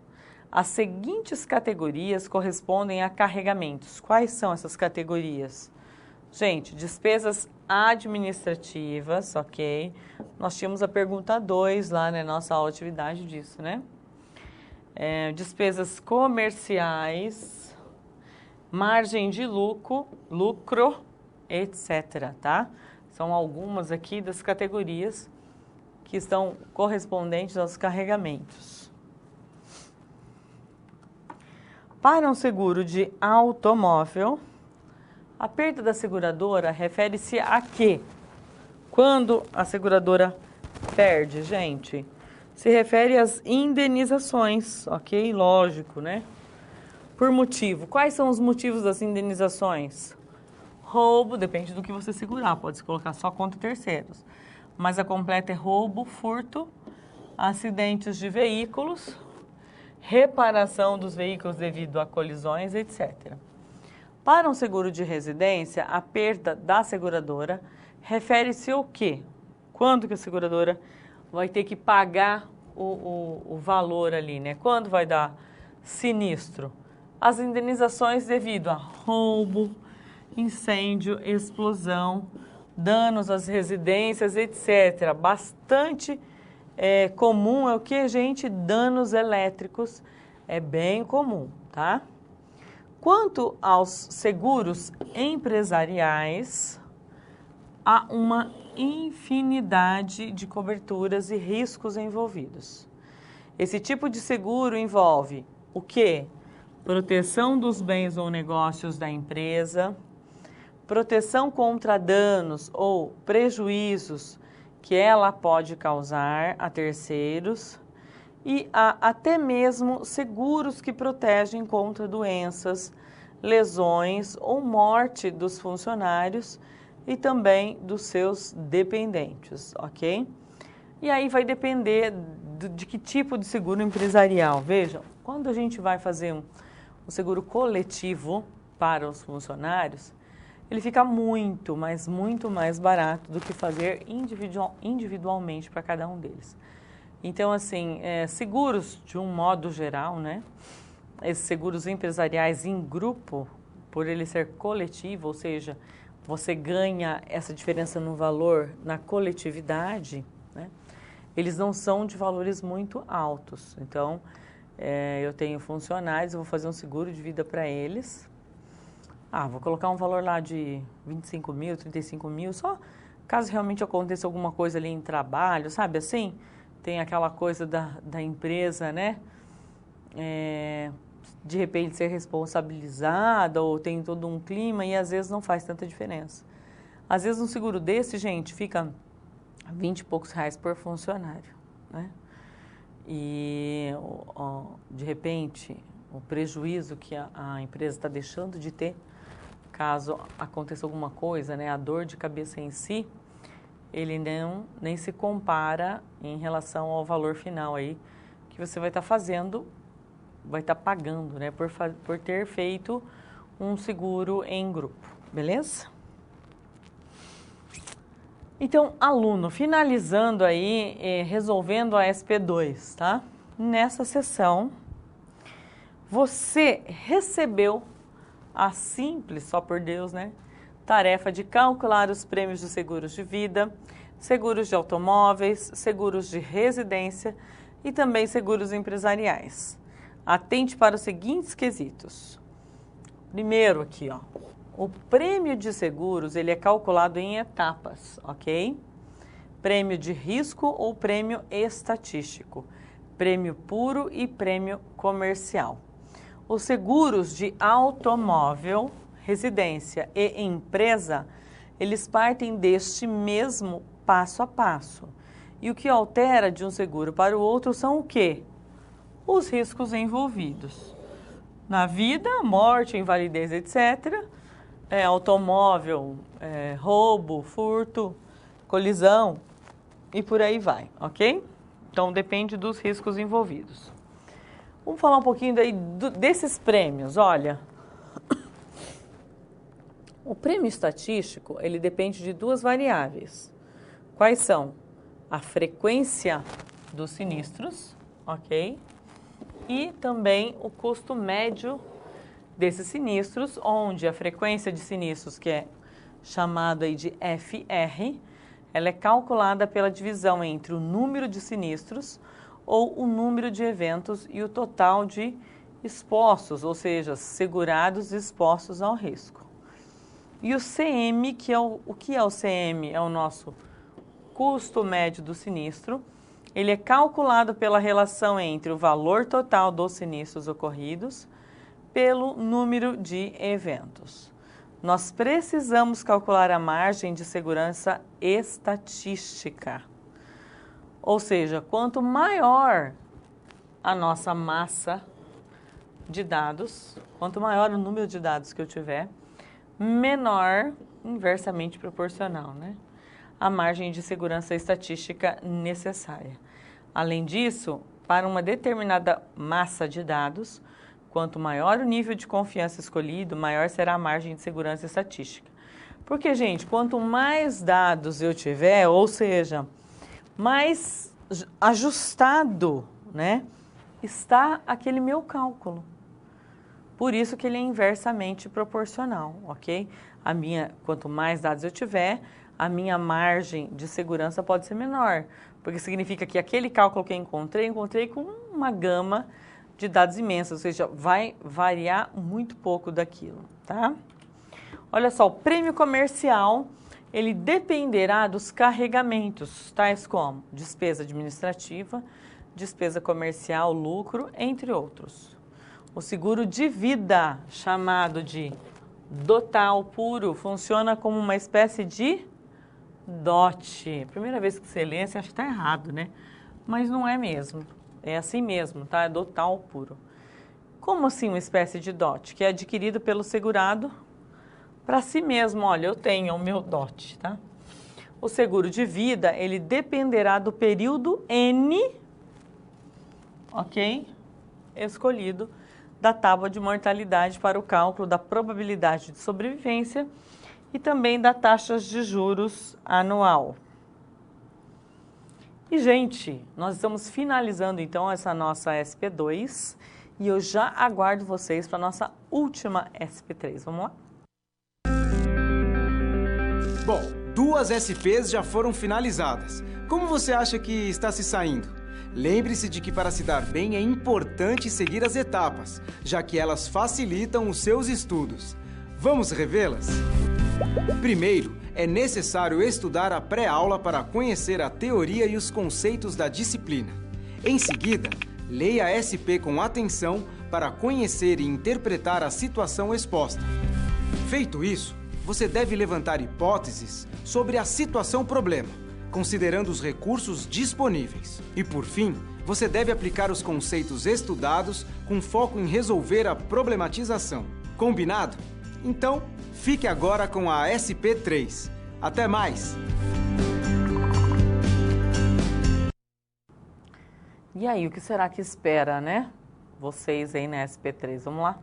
As seguintes categorias correspondem a carregamentos. Quais são essas categorias? Gente, despesas administrativas, ok? Nós tínhamos a pergunta 2 lá na nossa aula de atividade disso, né? Despesas comerciais, margem de lucro, etc, tá? São algumas aqui das categorias que estão correspondentes aos carregamentos. Para um seguro de automóvel, a perda da seguradora refere-se a quê? Quando a seguradora perde, gente, se refere às indenizações, ok? Lógico, né? Por motivo. Quais são os motivos das indenizações? Roubo, depende do que você segurar, pode-se colocar só contra terceiros. Mas a completa é roubo, furto, acidentes de veículos, reparação dos veículos devido a colisões, etc. Para um seguro de residência, a perda da seguradora refere-se ao quê? Quando que a seguradora vai ter que pagar o valor ali, né? Quando vai dar sinistro? As indenizações devido a roubo, incêndio, explosão, danos às residências, etc. Bastante comum é o que, gente? Danos elétricos. É bem comum, tá? Quanto aos seguros empresariais, há uma infinidade de coberturas e riscos envolvidos. Esse tipo de seguro envolve o quê? Proteção dos bens ou negócios da empresa, proteção contra danos ou prejuízos que ela pode causar a terceiros e há até mesmo seguros que protegem contra doenças, lesões ou morte dos funcionários e também dos seus dependentes, ok? E aí vai depender de que tipo de seguro empresarial. Vejam, quando a gente vai fazer um seguro coletivo para os funcionários, ele fica muito, mas muito mais barato do que fazer individualmente para cada um deles. Então, assim, seguros de um modo geral, né? Esses seguros empresariais em grupo, por ele ser coletivo, ou seja, você ganha essa diferença no valor na coletividade, né? Eles não são de valores muito altos. Então, eu tenho funcionários, eu vou fazer um seguro de vida para eles. Vou colocar um valor lá de 25 mil, 35 mil, só caso realmente aconteça alguma coisa ali em trabalho, sabe assim? Tem aquela coisa da empresa, né? De repente ser responsabilizada ou tem todo um clima e às vezes não faz tanta diferença. Às vezes um seguro desse, gente, fica 20 e poucos reais por funcionário, né? E de repente o prejuízo que a empresa está deixando de ter, caso aconteça alguma coisa, né, a dor de cabeça em si, ele nem se compara em relação ao valor final aí que você vai estar fazendo, vai estar pagando, né, por ter feito um seguro em grupo, beleza? Então, aluno, finalizando aí, resolvendo a SP2, tá? Nessa sessão, você recebeu a simples, só por Deus, né? Tarefa de calcular os prêmios de seguros de vida, seguros de automóveis, seguros de residência e também seguros empresariais. Atente para os seguintes quesitos. Primeiro aqui, ó. O prêmio de seguros, ele é calculado em etapas, ok? Prêmio de risco ou prêmio estatístico, prêmio puro e prêmio comercial. Os seguros de automóvel, residência e empresa, eles partem deste mesmo passo a passo. E o que altera de um seguro para o outro são o quê? Os riscos envolvidos. Na vida, morte, invalidez, etc., automóvel, roubo, furto, colisão e por aí vai, ok? Então, depende dos riscos envolvidos. Vamos falar um pouquinho daí desses prêmios, olha. O prêmio estatístico, ele depende de duas variáveis. Quais são? A frequência dos sinistros, ok? E também o custo médio desses sinistros, onde a frequência de sinistros, que é chamada aí de FR, ela é calculada pela divisão entre o número de sinistros ou o número de eventos e o total de expostos, ou seja, segurados expostos ao risco. E o CM, que é o que é o CM? É o nosso custo médio do sinistro. Ele é calculado pela relação entre o valor total dos sinistros ocorridos pelo número de eventos. Nós precisamos calcular a margem de segurança estatística. Ou seja, quanto maior a nossa massa de dados, quanto maior o número de dados que eu tiver, menor, inversamente proporcional, né? A margem de segurança estatística necessária. Além disso, para uma determinada massa de dados, quanto maior o nível de confiança escolhido, maior será a margem de segurança estatística. Porque, gente, quanto mais dados eu tiver, ou seja, mais ajustado, né, está aquele meu cálculo. Por isso que ele é inversamente proporcional, ok? Quanto mais dados eu tiver, a minha margem de segurança pode ser menor, porque significa que aquele cálculo que eu encontrei com uma gama de dados imensa, ou seja, vai variar muito pouco daquilo, tá? Olha só, o prêmio comercial, ele dependerá dos carregamentos, tais como despesa administrativa, despesa comercial, lucro, entre outros. O seguro de vida, chamado de total puro, funciona como uma espécie de DOT. Primeira vez que você lê, você acha que está errado, né? Mas não é mesmo. É assim mesmo, tá? É total puro. Como assim uma espécie de dote? Que é adquirido pelo segurado para si mesmo. Olha, eu tenho o meu dote, tá? O seguro de vida, ele dependerá do período N, ok? Escolhido da tábua de mortalidade para o cálculo da probabilidade de sobrevivência e também da taxa de juros anual. E, gente, nós estamos finalizando, então, essa nossa SP2 e eu já aguardo vocês para a nossa última SP3. Vamos lá? Bom, 2 SPs já foram finalizadas. Como você acha que está se saindo? Lembre-se de que para se dar bem é importante seguir as etapas, já que elas facilitam os seus estudos. Vamos revê-las? Primeiro, é necessário estudar a pré-aula para conhecer a teoria e os conceitos da disciplina. Em seguida, leia a SP com atenção para conhecer e interpretar a situação exposta. Feito isso, você deve levantar hipóteses sobre a situação-problema, considerando os recursos disponíveis. E, por fim, você deve aplicar os conceitos estudados com foco em resolver a problematização. Combinado? Então, fique agora com a SP3. Até mais! E aí, o que será que espera, né? Vocês aí na SP3. Vamos lá?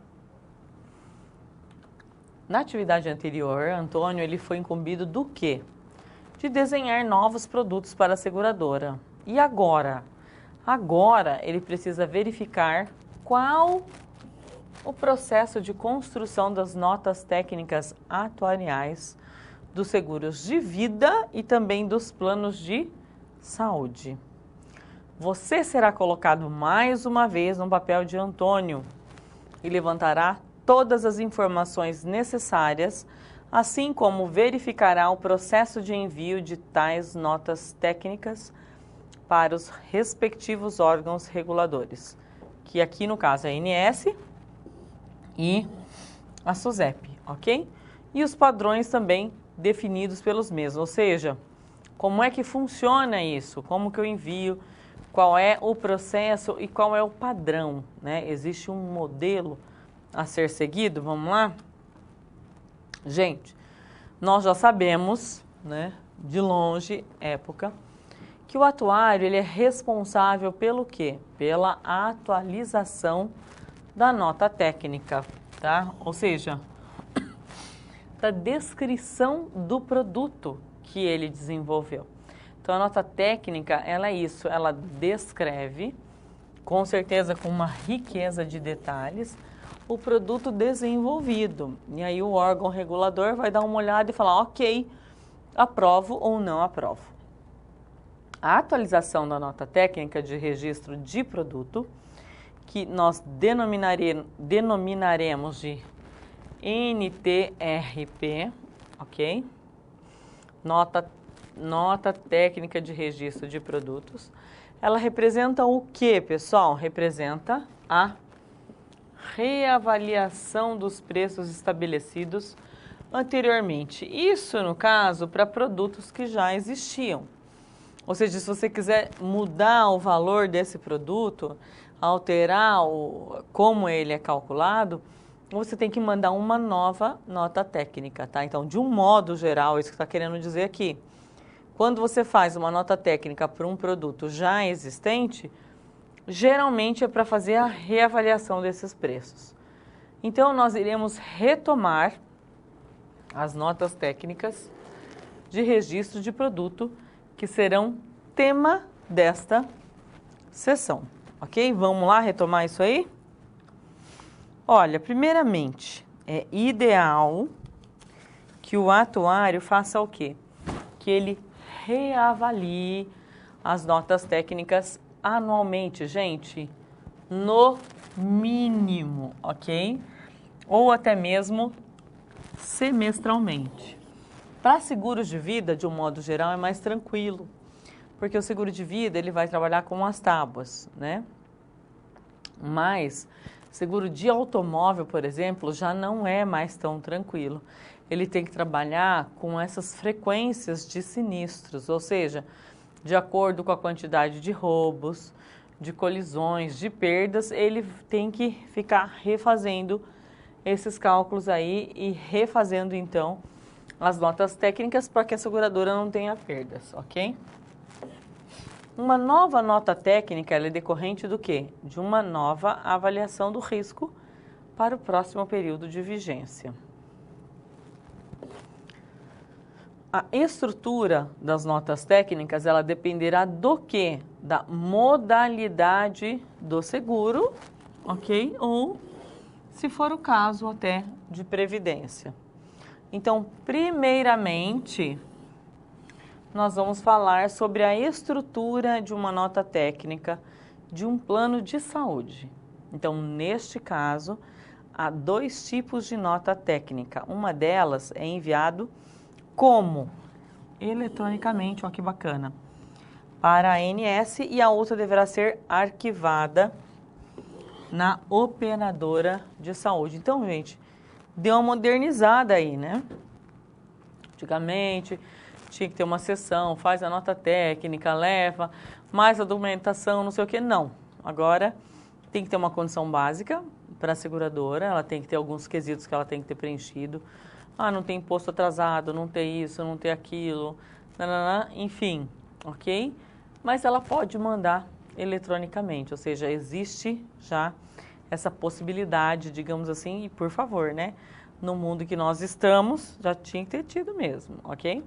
Na atividade anterior, Antônio ele foi incumbido do quê? De desenhar novos produtos para a seguradora. E agora? Agora ele precisa verificar qual o processo de construção das notas técnicas atuariais dos seguros de vida e também dos planos de saúde. Você será colocado mais uma vez no papel de Antônio e levantará todas as informações necessárias, assim como verificará o processo de envio de tais notas técnicas para os respectivos órgãos reguladores, que aqui no caso é a ANS e a SUSEP, ok? E os padrões também definidos pelos mesmos, ou seja, como é que funciona isso, como que eu envio, qual é o processo e qual é o padrão, né? Existe um modelo a ser seguido, vamos lá? Gente, nós já sabemos, né, de longe, época, que o atuário ele é responsável pelo quê? Pela atualização da nota técnica, tá? Ou seja, da descrição do produto que ele desenvolveu. Então, a nota técnica, ela é isso, ela descreve, com certeza com uma riqueza de detalhes, o produto desenvolvido. E aí o órgão regulador vai dar uma olhada e falar, ok, aprovo ou não aprovo. A atualização da nota técnica de registro de produto, que nós denominaremos de NTRP, ok? Nota técnica de registro de produtos. Ela representa o que, pessoal? Representa a reavaliação dos preços estabelecidos anteriormente. Isso, no caso, para produtos que já existiam. Ou seja, se você quiser mudar o valor desse produto, alterar como ele é calculado, você tem que mandar uma nova nota técnica, tá? Então, de um modo geral, isso que está querendo dizer aqui, quando você faz uma nota técnica para um produto já existente, geralmente é para fazer a reavaliação desses preços. Então, nós iremos retomar as notas técnicas de registro de produto que serão tema desta sessão, ok? Vamos lá retomar isso aí? Olha, primeiramente, é ideal que o atuário faça o quê? Que ele reavalie as notas técnicas anualmente, gente, no mínimo, ok? Ou até mesmo semestralmente. Para seguros de vida, de um modo geral, é mais tranquilo, porque o seguro de vida ele vai trabalhar com as tábuas, né? Mas seguro de automóvel, por exemplo, já não é mais tão tranquilo. Ele tem que trabalhar com essas frequências de sinistros, ou seja, de acordo com a quantidade de roubos, de colisões, de perdas, ele tem que ficar refazendo esses cálculos aí e refazendo então as notas técnicas para que a seguradora não tenha perdas, ok? Uma nova nota técnica ela é decorrente do quê? De uma nova avaliação do risco para o próximo período de vigência. A estrutura das notas técnicas, ela dependerá do quê? Da modalidade do seguro, ok? Ou, se for o caso, até de previdência. Então, primeiramente, nós vamos falar sobre a estrutura de uma nota técnica de um plano de saúde. Então, neste caso, há dois tipos de nota técnica. Uma delas é enviado como? Eletronicamente, olha que bacana, para a ANS, e a outra deverá ser arquivada na operadora de saúde. Então, gente, deu uma modernizada aí, né? Antigamente, tinha que ter uma sessão, faz a nota técnica, leva, mais a documentação, não sei o que. Não. Agora, tem que ter uma condição básica para a seguradora, ela tem que ter alguns quesitos que ela tem que ter preenchido. Ah, não tem imposto atrasado, não tem isso, não tem aquilo, nanana, enfim, ok? Mas ela pode mandar eletronicamente, ou seja, existe já essa possibilidade, digamos assim, e por favor, né? No mundo que nós estamos, já tinha que ter tido mesmo, ok?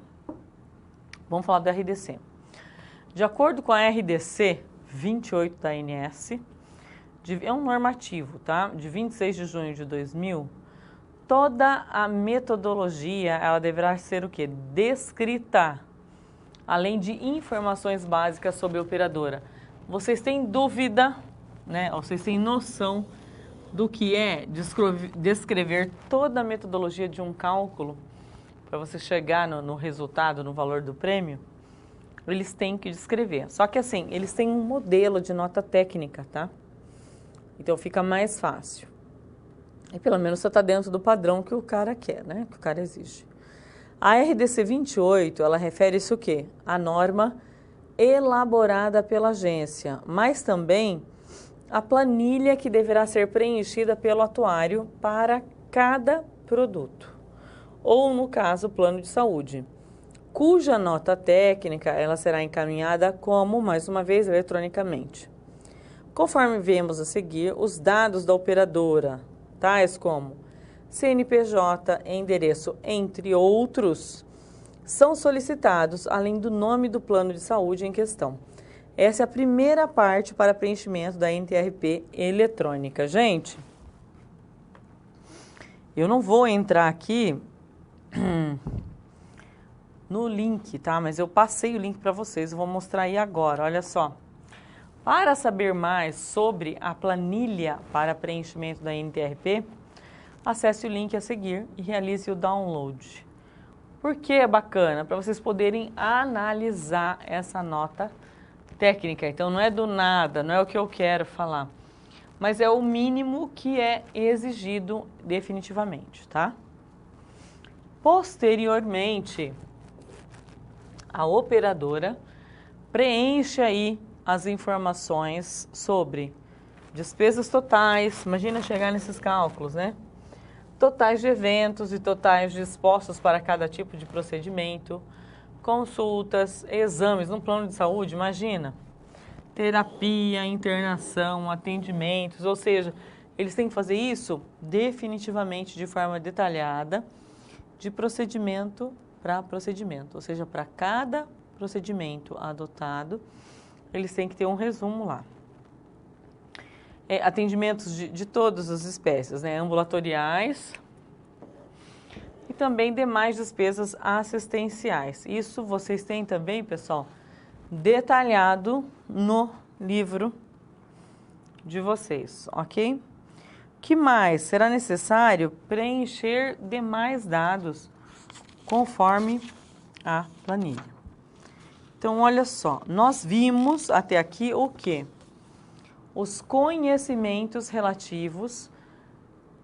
Vamos falar do RDC. De acordo com a RDC 28 da ANS, é um normativo, tá? De 26 de junho de 2000, toda a metodologia, ela deverá ser o quê? Descrita, além de informações básicas sobre a operadora. Vocês têm dúvida, né? Ou vocês têm noção do que é descrever toda a metodologia de um cálculo para você chegar no resultado, no valor do prêmio? Eles têm que descrever. Só que assim, eles têm um modelo de nota técnica, tá? Então fica mais fácil. E pelo menos você está dentro do padrão que o cara quer, né? Que o cara exige. A RDC 28, ela refere-se o quê? A norma elaborada pela agência, mas também a planilha que deverá ser preenchida pelo atuário para cada produto. Ou, no caso, plano de saúde, cuja nota técnica ela será encaminhada como, mais uma vez, eletronicamente. Conforme vemos a seguir, os dados da operadora, tais como CNPJ, endereço, entre outros, são solicitados, além do nome do plano de saúde em questão. Essa é a primeira parte para preenchimento da NTRP eletrônica. Gente, eu não vou entrar aqui no link, tá? Mas eu passei o link para vocês, eu vou mostrar aí agora, olha só. Para saber mais sobre a planilha para preenchimento da NTRP, acesse o link a seguir e realize o download. Por que é bacana? Para vocês poderem analisar essa nota técnica. Então, não é do nada, não é o que eu quero falar, mas é o mínimo que é exigido definitivamente, tá? Posteriormente, a operadora preenche aí as informações sobre despesas totais, imagina chegar nesses cálculos, né? Totais de eventos e totais dispostos para cada tipo de procedimento, consultas, exames no plano de saúde, imagina, terapia, internação, atendimentos, ou seja, eles têm que fazer isso definitivamente de forma detalhada, de procedimento para procedimento, ou seja, para cada procedimento adotado, eles têm que ter um resumo lá. Atendimentos de todas as espécies, né? Ambulatoriais e também demais despesas assistenciais. Isso vocês têm também, pessoal, detalhado no livro de vocês, ok? Que mais? Será necessário preencher demais dados conforme a planilha. Então, olha só, nós vimos até aqui o quê? Os conhecimentos relativos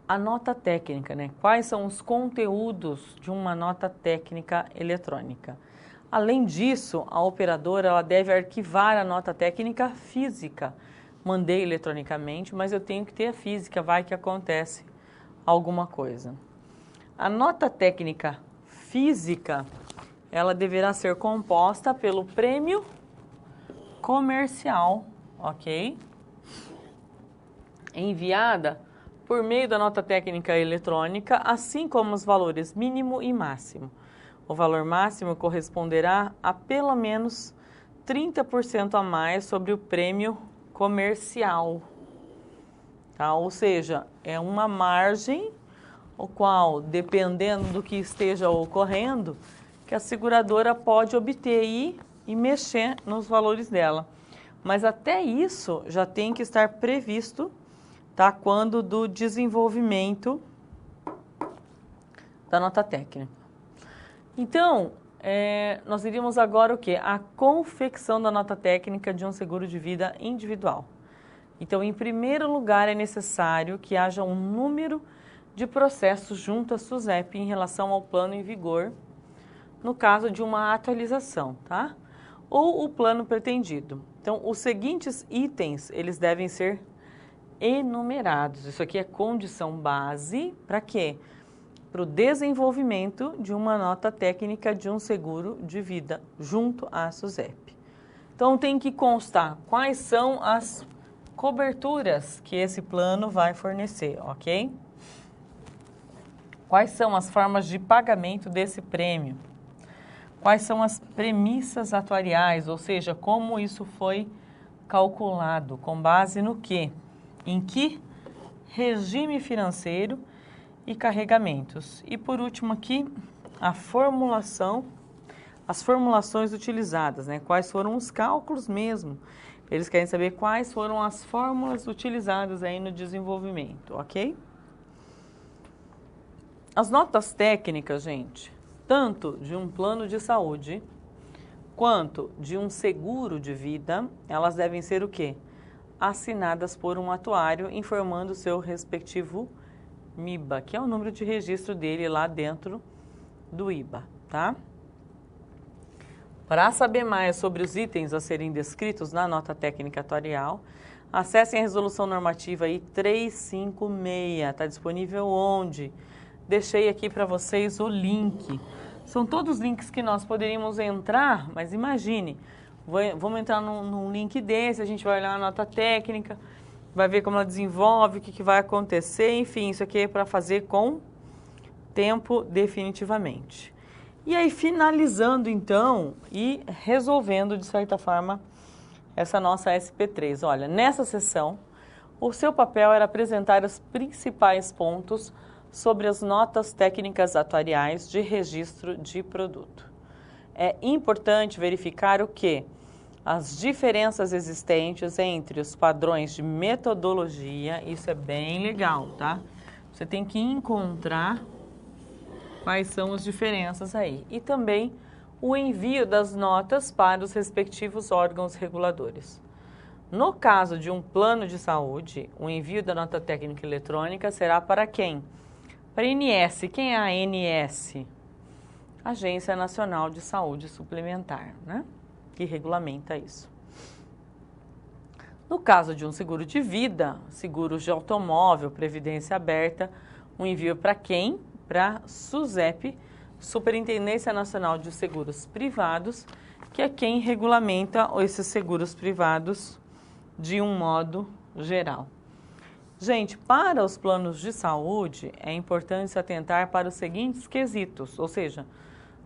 à nota técnica, né? Quais são os conteúdos de uma nota técnica eletrônica? Além disso, a operadora ela deve arquivar a nota técnica física. Mandei eletronicamente, mas eu tenho que ter a física, vai que acontece alguma coisa. A nota técnica física, ela deverá ser composta pelo prêmio comercial, ok? Enviada por meio da nota técnica eletrônica, assim como os valores mínimo e máximo. O valor máximo corresponderá a pelo menos 30% a mais sobre o prêmio comercial, tá? Ou seja, é uma margem, o qual, dependendo do que esteja ocorrendo, que a seguradora pode obter e mexer nos valores dela. Mas até isso já tem que estar previsto, tá? Quando do desenvolvimento da nota técnica. Então, nós iríamos agora o quê? A confecção da nota técnica de um seguro de vida individual. Então, em primeiro lugar, é necessário que haja um número de processos junto à SUSEP em relação ao plano em vigor, no caso de uma atualização, tá? Ou o plano pretendido. Então, os seguintes itens, eles devem ser enumerados. Isso aqui é condição base para quê? Para o desenvolvimento de uma nota técnica de um seguro de vida junto à SUSEP. Então, tem que constar quais são as coberturas que esse plano vai fornecer, ok? Quais são as formas de pagamento desse prêmio? Quais são as premissas atuariais, ou seja, como isso foi calculado, com base no quê? Em que regime financeiro e carregamentos. E por último aqui, a formulação, as formulações utilizadas, né? Quais foram os cálculos mesmo. Eles querem saber quais foram as fórmulas utilizadas aí no desenvolvimento, ok? As notas técnicas, gente, tanto de um plano de saúde quanto de um seguro de vida, elas devem ser o quê? Assinadas por um atuário informando o seu respectivo MIBA, que é o número de registro dele lá dentro do IBA, tá? Para saber mais sobre os itens a serem descritos na nota técnica atuarial, acessem a resolução normativa aí 356, está disponível onde? Deixei aqui para vocês o link. São todos links que nós poderíamos entrar, mas imagine, vamos entrar num link desse, a gente vai olhar a nota técnica, vai ver como ela desenvolve, o que vai acontecer, enfim, isso aqui é para fazer com tempo definitivamente. E aí, finalizando então e resolvendo, de certa forma, essa nossa SP3. Olha, nessa sessão, o seu papel era apresentar os principais pontos sobre as notas técnicas atuariais de registro de produto. É importante verificar o quê? As diferenças existentes entre os padrões de metodologia, isso é bem legal, tá? Você tem que encontrar quais são as diferenças aí. E também o envio das notas para os respectivos órgãos reguladores. No caso de um plano de saúde, o envio da nota técnica eletrônica será para quem? Para a ANS. Quem é a ANS? Agência Nacional de Saúde Suplementar, né? Que regulamenta isso. No caso de um seguro de vida, seguros de automóvel, previdência aberta, o envio para quem? Para a SUSEP, Superintendência Nacional de Seguros Privados, que é quem regulamenta esses seguros privados de um modo geral. Gente, para os planos de saúde, é importante se atentar para os seguintes quesitos, ou seja,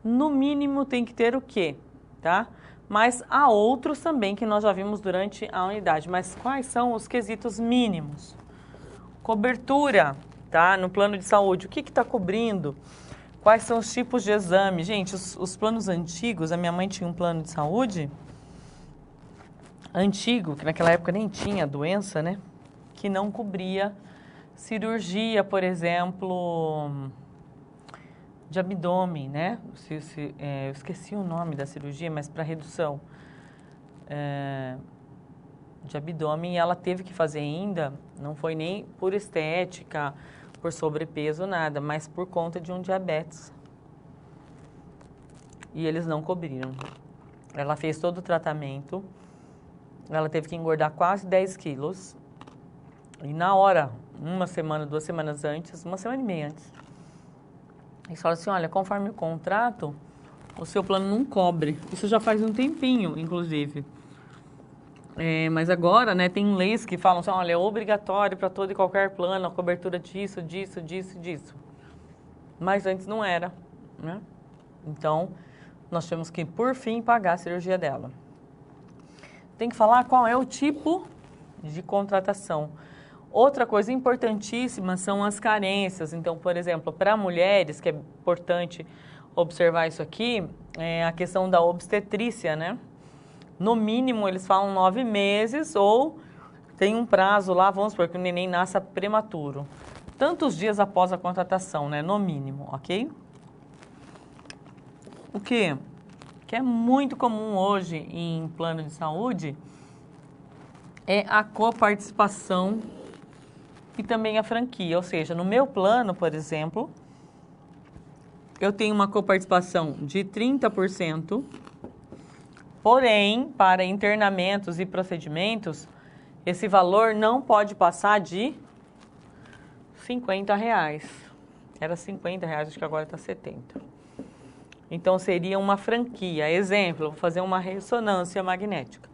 no mínimo tem que ter o quê, tá? Mas há outros também que nós já vimos durante a unidade. Mas quais são os quesitos mínimos? Cobertura, tá? No plano de saúde, o que está cobrindo? Quais são os tipos de exame? Gente, os planos antigos, a minha mãe tinha um plano de saúde antigo, que naquela época nem tinha doença, né? Que não cobria cirurgia, por exemplo, de abdômen, né? Eu esqueci o nome da cirurgia, mas para redução de abdômen, ela teve que fazer ainda, não foi nem por estética, por sobrepeso, nada, mas por conta de um diabetes. e eles não cobriram. Ela fez todo o tratamento, ela teve que engordar quase 10 quilos. E na hora, uma semana, 2 semanas antes, 1 semana e meia antes, eles falaram assim, olha, conforme o contrato, o seu plano não cobre. Isso já faz um tempinho, inclusive. Mas agora, né, tem leis que falam assim, olha, é obrigatório para todo e qualquer plano a cobertura disso, disso, disso, disso. Mas antes não era, né? Então, nós temos que, por fim, pagar a cirurgia dela. Tem que falar qual é o tipo de contratação. Outra coisa importantíssima são as carências. Então, por exemplo, para mulheres, que é importante observar isso aqui, é a questão da obstetrícia, né? No mínimo, eles falam 9 meses ou tem um prazo lá, vamos supor que o neném nasça prematuro. Tantos dias após a contratação, né? No mínimo, ok? O que é muito comum hoje em plano de saúde é a coparticipação e também a franquia. Ou seja, no meu plano, por exemplo, eu tenho uma coparticipação de 30%, porém, para internamentos e procedimentos, esse valor não pode passar de R$50. Era R$50, acho que agora está R$70. Então, seria uma franquia. Exemplo, vou fazer uma ressonância magnética.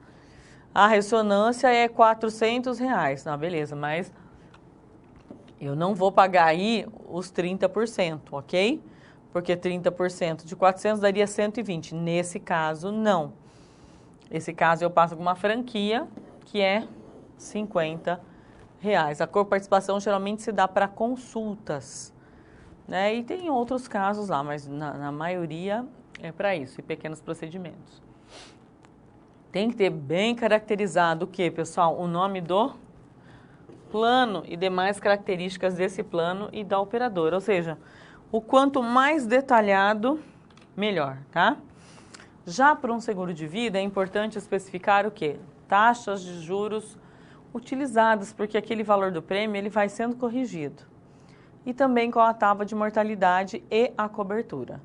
A ressonância é R$400. Não, beleza, mas eu não vou pagar aí os 30%, ok? Porque 30% de 400 daria 120. Nesse caso, não. Nesse caso, eu passo com uma franquia, que é R$50. A coparticipação geralmente se dá para consultas, né? E tem outros casos lá, mas na maioria é para isso, e pequenos procedimentos. Tem que ter bem caracterizado o que, pessoal? O nome do plano e demais características desse plano e da operadora. Ou seja, o quanto mais detalhado, melhor, tá? Já para um seguro de vida, é importante especificar o quê? Taxas de juros utilizadas, porque aquele valor do prêmio ele vai sendo corrigido. E também com a tábua de mortalidade e a cobertura.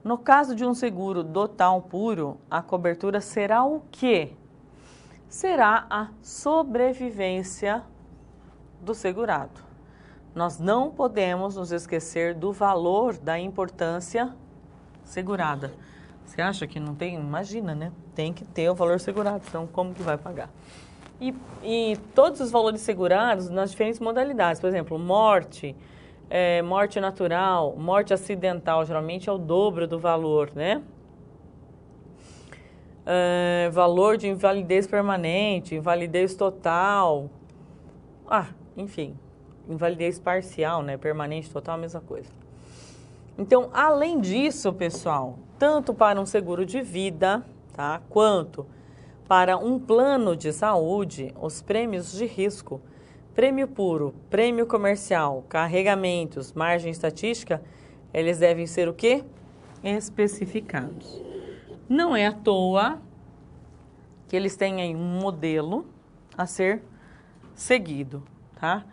No caso de um seguro total puro, a cobertura será o quê? Será a sobrevivência do segurado. Nós não podemos nos esquecer do valor da importância segurada. Você acha que não tem? Imagina, né? Tem que ter o valor segurado, senão como que vai pagar? E todos os valores segurados nas diferentes modalidades, por exemplo, morte, morte natural, morte acidental, geralmente é o dobro do valor, né? Valor de invalidez permanente, invalidez total, enfim, invalidez parcial, né? Permanente, total, a mesma coisa. Então, além disso, pessoal, tanto para um seguro de vida, tá, quanto para um plano de saúde, os prêmios de risco, prêmio puro, prêmio comercial, carregamentos, margem estatística, eles devem ser o quê? Especificados. Não é à toa que eles têm aí um modelo a ser seguido, tá?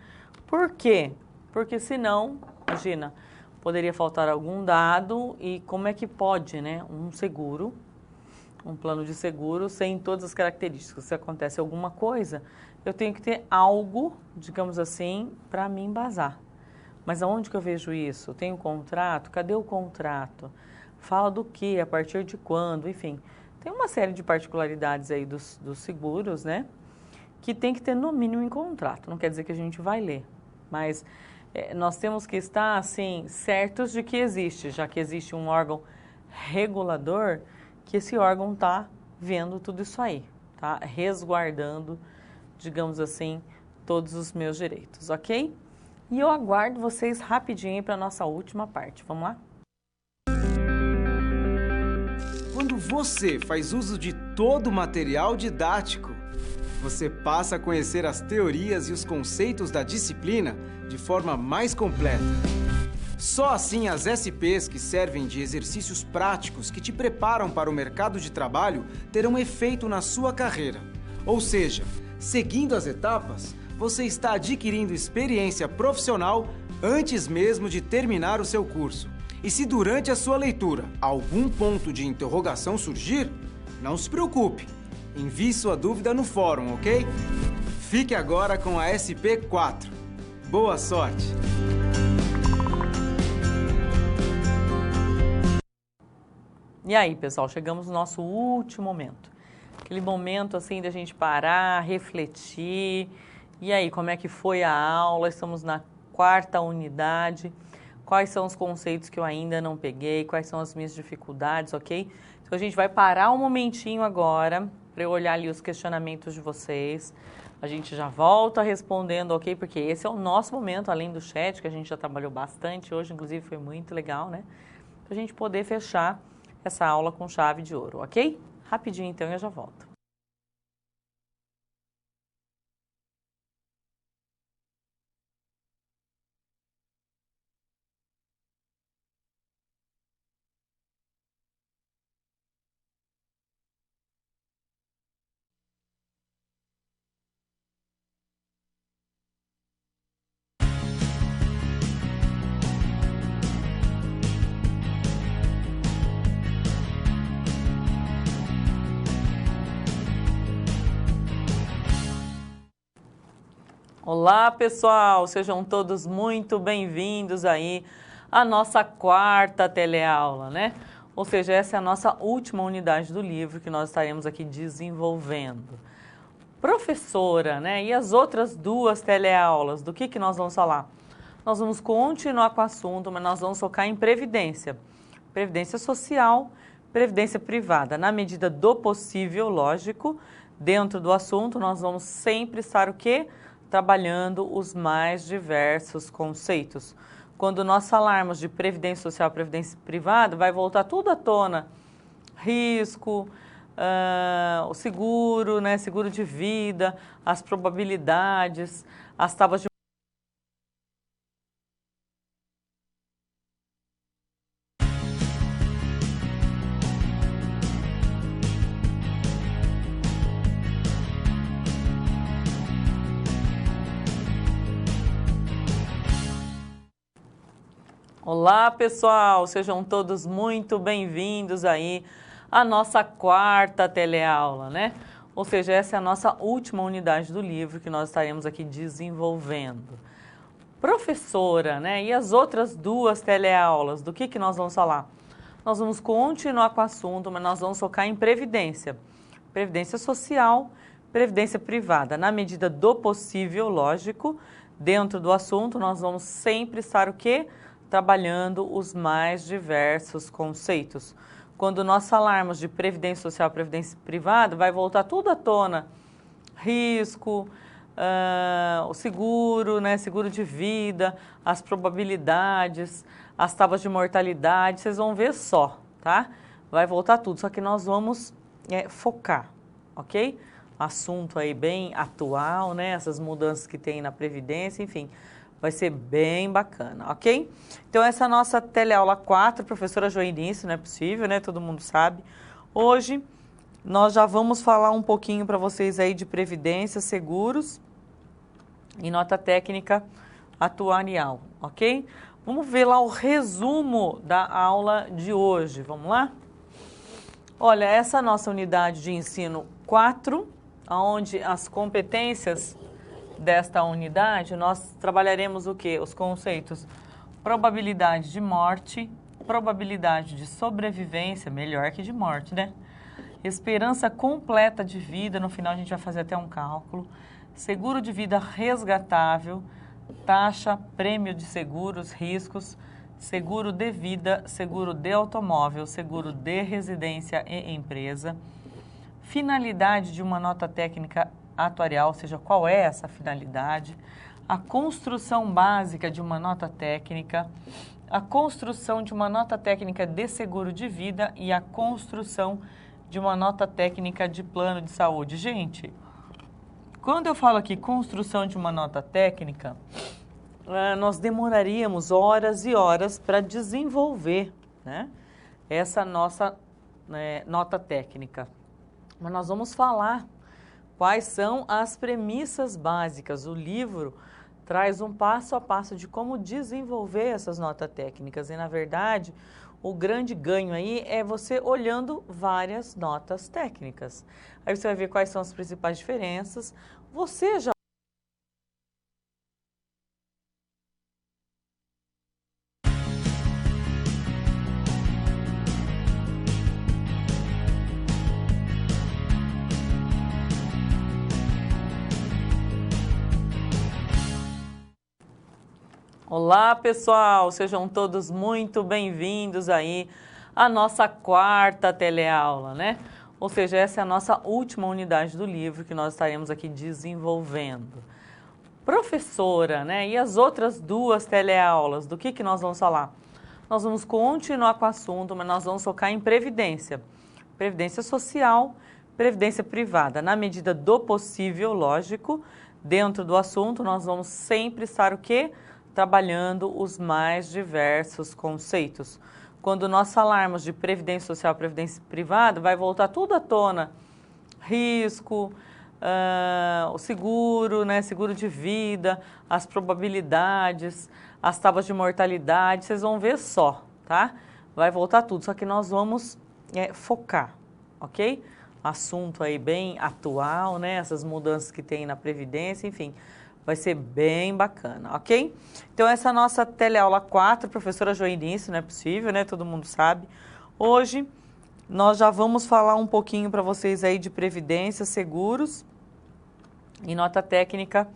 Por quê? Porque senão, imagina, poderia faltar algum dado e como é que pode, né, um seguro, um plano de seguro sem todas as características. Se acontece alguma coisa, eu tenho que ter algo, digamos assim, para me embasar. Mas aonde que eu vejo isso? Tem um contrato? Cadê o contrato? Fala do que? A partir de quando? Enfim, tem uma série de particularidades aí dos seguros, né? Que tem que ter no mínimo em contrato. Não quer dizer que a gente vai ler, mas nós temos que estar, assim, certos de que existe, já que existe um órgão regulador, que esse órgão está vendo tudo isso aí, tá? Resguardando, digamos assim, todos os meus direitos, ok? E eu aguardo vocês rapidinho para a nossa última parte. Vamos lá? Quando você faz uso de todo o material didático, você passa a conhecer as teorias e os conceitos da disciplina de forma mais completa. Só assim as SPs que servem de exercícios práticos que te preparam para o mercado de trabalho terão efeito na sua carreira. Ou seja, seguindo as etapas, você está adquirindo experiência profissional antes mesmo de terminar o seu curso. E se durante a sua leitura algum ponto de interrogação surgir, não se preocupe. Envie sua dúvida no fórum, ok? Fique agora com a SP4. Boa sorte! E aí, pessoal, chegamos no nosso último momento. Aquele momento, assim, da gente parar, refletir. E aí, como é que foi a aula? Estamos na 4ª unidade. Quais são os conceitos que eu ainda não peguei? Quais são as minhas dificuldades, ok? Então, a gente vai parar um momentinho agora para eu olhar ali os questionamentos de vocês. A gente já volta respondendo, ok? Porque esse é o nosso momento, além do chat, que a gente já trabalhou bastante hoje, inclusive foi muito legal, né? Para a gente poder fechar essa aula com chave de ouro, ok? Rapidinho então eu já volto. Olá, pessoal! Sejam todos muito bem-vindos aí à nossa 4ª teleaula, né? Ou seja, essa é a nossa última unidade do livro que nós estaremos aqui desenvolvendo. Professora, né? E as outras 2 teleaulas, do que nós vamos falar? Nós vamos continuar com o assunto, mas nós vamos focar em previdência. Previdência social, previdência privada. Na medida do possível, lógico, dentro do assunto, nós vamos sempre estar o quê? Trabalhando os mais diversos conceitos. Quando nós falarmos de previdência social, previdência privada, vai voltar tudo à tona. Risco, o seguro, né, seguro de vida, as probabilidades, as tábuas de... Olá, pessoal! Sejam todos muito bem-vindos aí à nossa 4ª teleaula, né? Ou seja, essa é a nossa última unidade do livro que nós estaremos aqui desenvolvendo. Professora, né? E as outras 2 teleaulas, do que nós vamos falar? Nós vamos continuar com o assunto, mas nós vamos focar em previdência. Previdência social, previdência privada. Na medida do possível, lógico, dentro do assunto, nós vamos sempre estar o quê? Trabalhando os mais diversos conceitos. Quando nós falarmos de previdência social, previdência privada, vai voltar tudo à tona. Risco, o seguro, né, seguro de vida, as probabilidades, as tábuas de mortalidade, vocês vão ver só, tá? Vai voltar tudo, só que nós vamos focar, ok? Assunto aí bem atual, né, essas mudanças que tem na Previdência, enfim... Vai ser bem bacana, ok? Então, essa é a nossa teleaula 4, professora Joanice, não é possível, né? Todo mundo sabe. Hoje, nós já vamos falar um pouquinho para vocês aí de previdência, seguros e nota técnica atuarial, ok? Vamos ver lá o resumo da aula de hoje, vamos lá? Olha, essa é a nossa unidade de ensino 4, onde as competências... desta unidade, nós trabalharemos o quê? Os conceitos probabilidade de morte, probabilidade de sobrevivência, melhor que de morte, né? Esperança completa de vida, no final a gente vai fazer até um cálculo. Seguro de vida resgatável, taxa, prêmio de seguros, riscos, seguro de vida, seguro de automóvel, seguro de residência e empresa. Finalidade de uma nota técnica atuarial, ou seja, qual é essa finalidade, a construção básica de uma nota técnica, a construção de uma nota técnica de seguro de vida e a construção de uma nota técnica de plano de saúde. Gente, quando eu falo aqui construção de uma nota técnica, nós demoraríamos horas e horas para desenvolver, né, essa nossa nota técnica. Mas nós vamos falar quais são as premissas básicas. O livro traz um passo a passo de como desenvolver essas notas técnicas. E, na verdade, o grande ganho aí é você olhando várias notas técnicas. Aí você vai ver quais são as principais diferenças. Você já... Olá, pessoal! Sejam todos muito bem-vindos aí à nossa quarta teleaula, né? Ou seja, essa é a nossa última unidade do livro que nós estaremos aqui desenvolvendo. Professora, né? E as outras duas teleaulas, do que nós vamos falar? Nós vamos continuar com o assunto, mas nós vamos focar em previdência. Previdência social, previdência privada. Na medida do possível, lógico, dentro do assunto, nós vamos sempre estar o quê? Trabalhando os mais diversos conceitos. Quando nós falarmos de previdência social, previdência privada, vai voltar tudo à tona. Risco, o seguro, né, seguro de vida, as probabilidades, as tábuas de mortalidade, vocês vão ver só, tá? Vai voltar tudo, só que nós vamos focar, ok? Assunto aí bem atual, né, essas mudanças que tem na previdência, enfim... Vai ser bem bacana, ok? Então, essa é a nossa teleaula 4, professora Joinice, não é possível, né? Todo mundo sabe. Hoje, nós já vamos falar um pouquinho para vocês aí de previdência, seguros e nota técnica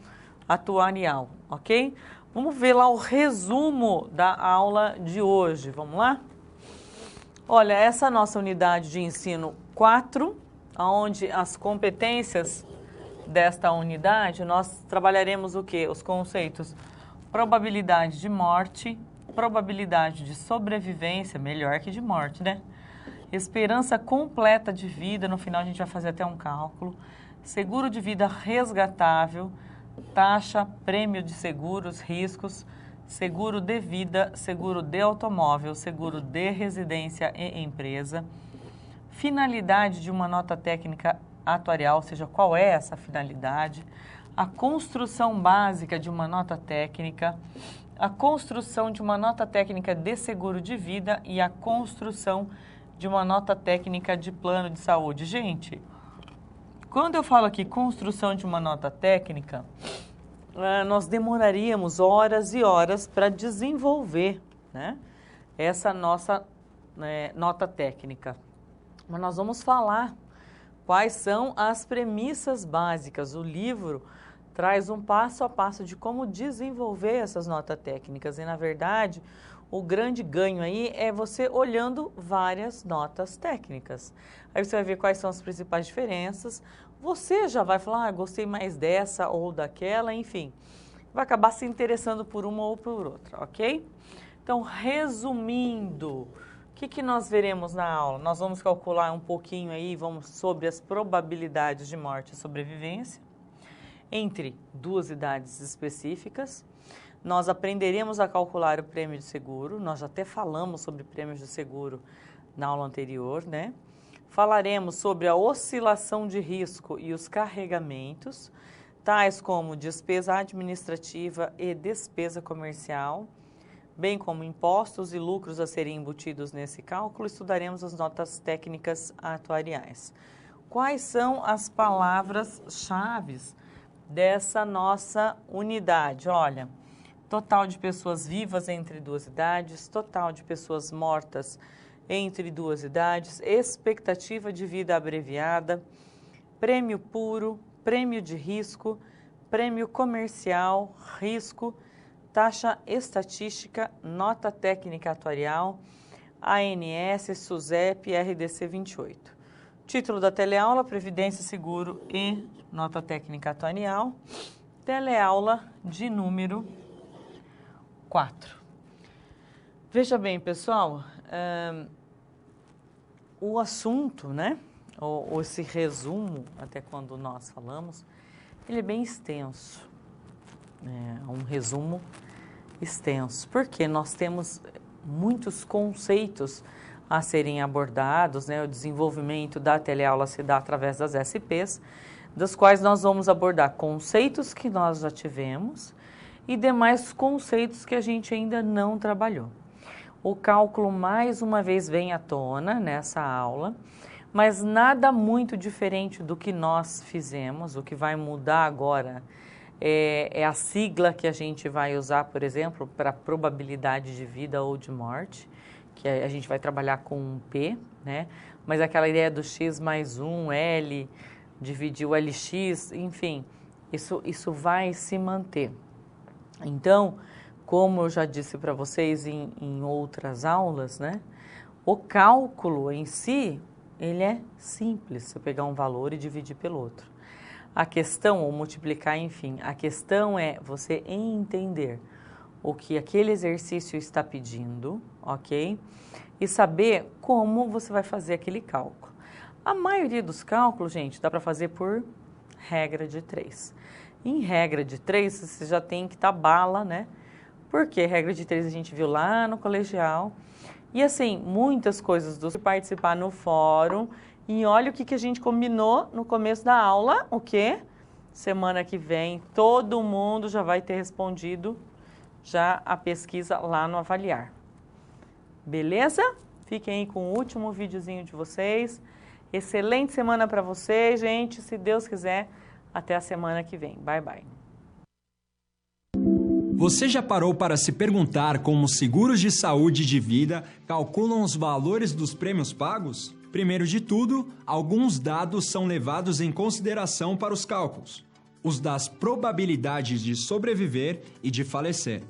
atuarial, ok? Vamos ver lá o resumo da aula de hoje, vamos lá? Olha, essa é a nossa unidade de ensino 4, onde as competências desta unidade, nós trabalharemos o quê? Os conceitos probabilidade de morte, probabilidade de sobrevivência, melhor que de morte, né? Esperança completa de vida, no final a gente vai fazer até um cálculo. Seguro de vida resgatável, taxa, prêmio de seguros, riscos, seguro de vida, seguro de automóvel, seguro de residência e empresa. Finalidade de uma nota técnica atuarial, ou seja, qual é essa finalidade, a construção básica de uma nota técnica, a construção de uma nota técnica de seguro de vida e a construção de uma nota técnica de plano de saúde. Gente, quando eu falo aqui construção de uma nota técnica, nós demoraríamos horas e horas para desenvolver, né, essa nossa nota técnica. Mas nós vamos falar quais são as premissas básicas. O livro traz um passo a passo de como desenvolver essas notas técnicas. E, na verdade, o grande ganho aí é você olhando várias notas técnicas. Aí você vai ver quais são as principais diferenças. Você já vai falar, gostei mais dessa ou daquela, enfim. Vai acabar se interessando por uma ou por outra, ok? Então, resumindo... O que nós veremos na aula? Nós vamos calcular um pouquinho aí, vamos sobre as probabilidades de morte e sobrevivência entre duas idades específicas. Nós aprenderemos a calcular o prêmio de seguro, nós já até falamos sobre prêmios de seguro na aula anterior, né? Falaremos sobre a oscilação de risco e os carregamentos, tais como despesa administrativa e despesa comercial, bem como impostos e lucros a serem embutidos nesse cálculo. Estudaremos as notas técnicas atuariais. Quais são as palavras-chave dessa nossa unidade? Olha, total de pessoas vivas entre duas idades, total de pessoas mortas entre duas idades, expectativa de vida abreviada, prêmio puro, prêmio de risco, prêmio comercial, risco, taxa estatística, nota técnica atuarial, ANS, SUSEP e RDC 28. Título da teleaula, Previdência, Seguro e Nota Técnica Atuarial. Teleaula de número 4. Veja bem, pessoal, o assunto, né, ou esse resumo, até quando nós falamos, ele é bem extenso. É um resumo extenso, porque nós temos muitos conceitos a serem abordados, né? O desenvolvimento da teleaula se dá através das SPs, das quais nós vamos abordar conceitos que nós já tivemos e demais conceitos que a gente ainda não trabalhou. O cálculo mais uma vez vem à tona nessa aula, mas nada muito diferente do que nós fizemos. O que vai mudar agora é a sigla que a gente vai usar, por exemplo, para probabilidade de vida ou de morte, que a gente vai trabalhar com um P, né? Mas aquela ideia do x mais 1, L, dividir o LX, enfim, isso vai se manter. Então, como eu já disse para vocês em outras aulas, né? O cálculo em si, ele é simples, você pegar um valor e dividir pelo outro. A questão, ou multiplicar, enfim, a questão é você entender o que aquele exercício está pedindo, ok? E saber como você vai fazer aquele cálculo. A maioria dos cálculos, gente, dá para fazer por regra de 3. Em regra de 3, você já tem que estar bala, né? Porque regra de 3 a gente viu lá no colegial. E assim, muitas coisas do participar no fórum. E olha o que a gente combinou no começo da aula, o quê? Semana que vem, todo mundo já vai ter respondido já a pesquisa lá no Avaliar. Beleza? Fiquem aí com o último videozinho de vocês. Excelente semana para vocês, gente. Se Deus quiser, até a semana que vem. Bye, bye. Você já parou para se perguntar como os seguros de saúde e de vida calculam os valores dos prêmios pagos? Primeiro de tudo, alguns dados são levados em consideração para os cálculos. Os das probabilidades de sobreviver e de falecer.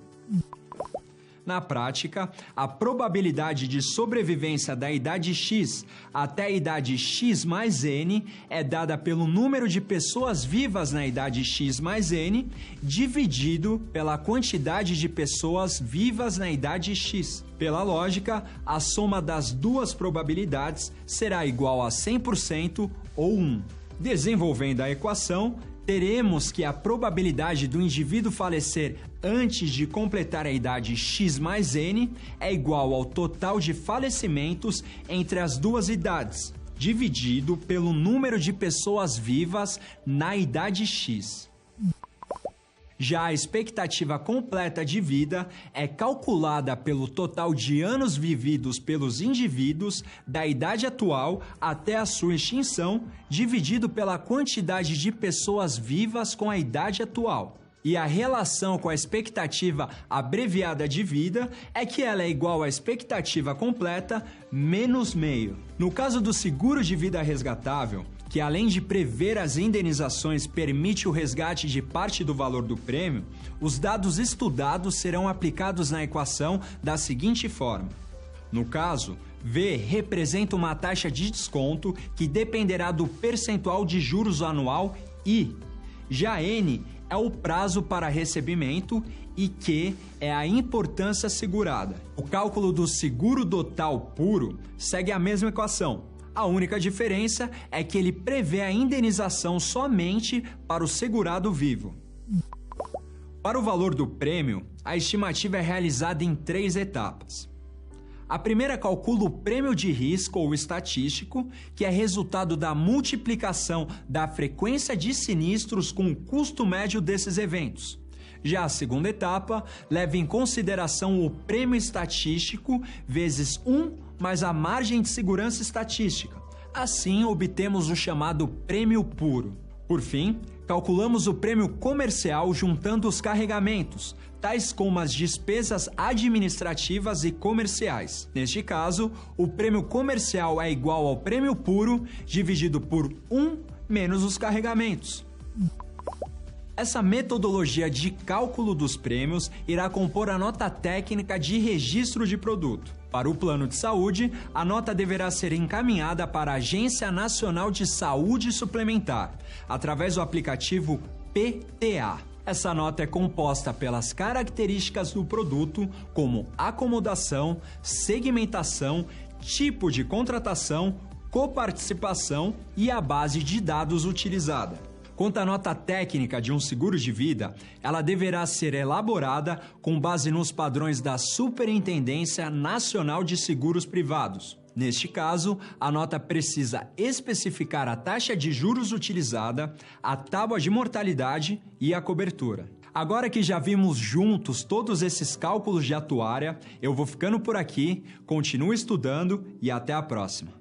Na prática, a probabilidade de sobrevivência da idade X até a idade X mais N é dada pelo número de pessoas vivas na idade X mais N dividido pela quantidade de pessoas vivas na idade X. Pela lógica, a soma das duas probabilidades será igual a 100% ou 1. Desenvolvendo a equação, teremos que a probabilidade do indivíduo falecer antes de completar a idade X mais N é igual ao total de falecimentos entre as duas idades, dividido pelo número de pessoas vivas na idade X. Já a expectativa completa de vida é calculada pelo total de anos vividos pelos indivíduos da idade atual até a sua extinção, dividido pela quantidade de pessoas vivas com a idade atual. E a relação com a expectativa abreviada de vida é que ela é igual à expectativa completa menos meio. No caso do seguro de vida resgatável, que além de prever as indenizações permite o resgate de parte do valor do prêmio, os dados estudados serão aplicados na equação da seguinte forma. No caso, V representa uma taxa de desconto que dependerá do percentual de juros anual I. Já N é o prazo para recebimento e Q é a importância segurada. O cálculo do seguro total puro segue a mesma equação. A única diferença é que ele prevê a indenização somente para o segurado vivo. Para o valor do prêmio, a estimativa é realizada em 3 etapas. A primeira calcula o prêmio de risco ou estatístico, que é resultado da multiplicação da frequência de sinistros com o custo médio desses eventos. Já a segunda etapa leva em consideração o prêmio estatístico vezes 1 mais a margem de segurança estatística. Assim, obtemos o chamado prêmio puro. Por fim, calculamos o prêmio comercial juntando os carregamentos, tais como as despesas administrativas e comerciais. Neste caso, o prêmio comercial é igual ao prêmio puro dividido por 1 menos os carregamentos. Essa metodologia de cálculo dos prêmios irá compor a nota técnica de registro de produto. Para o plano de saúde, a nota deverá ser encaminhada para a Agência Nacional de Saúde Suplementar, através do aplicativo PTA. Essa nota é composta pelas características do produto, como acomodação, segmentação, tipo de contratação, coparticipação e a base de dados utilizada. Quanto à nota técnica de um seguro de vida, ela deverá ser elaborada com base nos padrões da Superintendência Nacional de Seguros Privados. Neste caso, a nota precisa especificar a taxa de juros utilizada, a tábua de mortalidade e a cobertura. Agora que já vimos juntos todos esses cálculos de atuária, eu vou ficando por aqui, continuo estudando e até a próxima.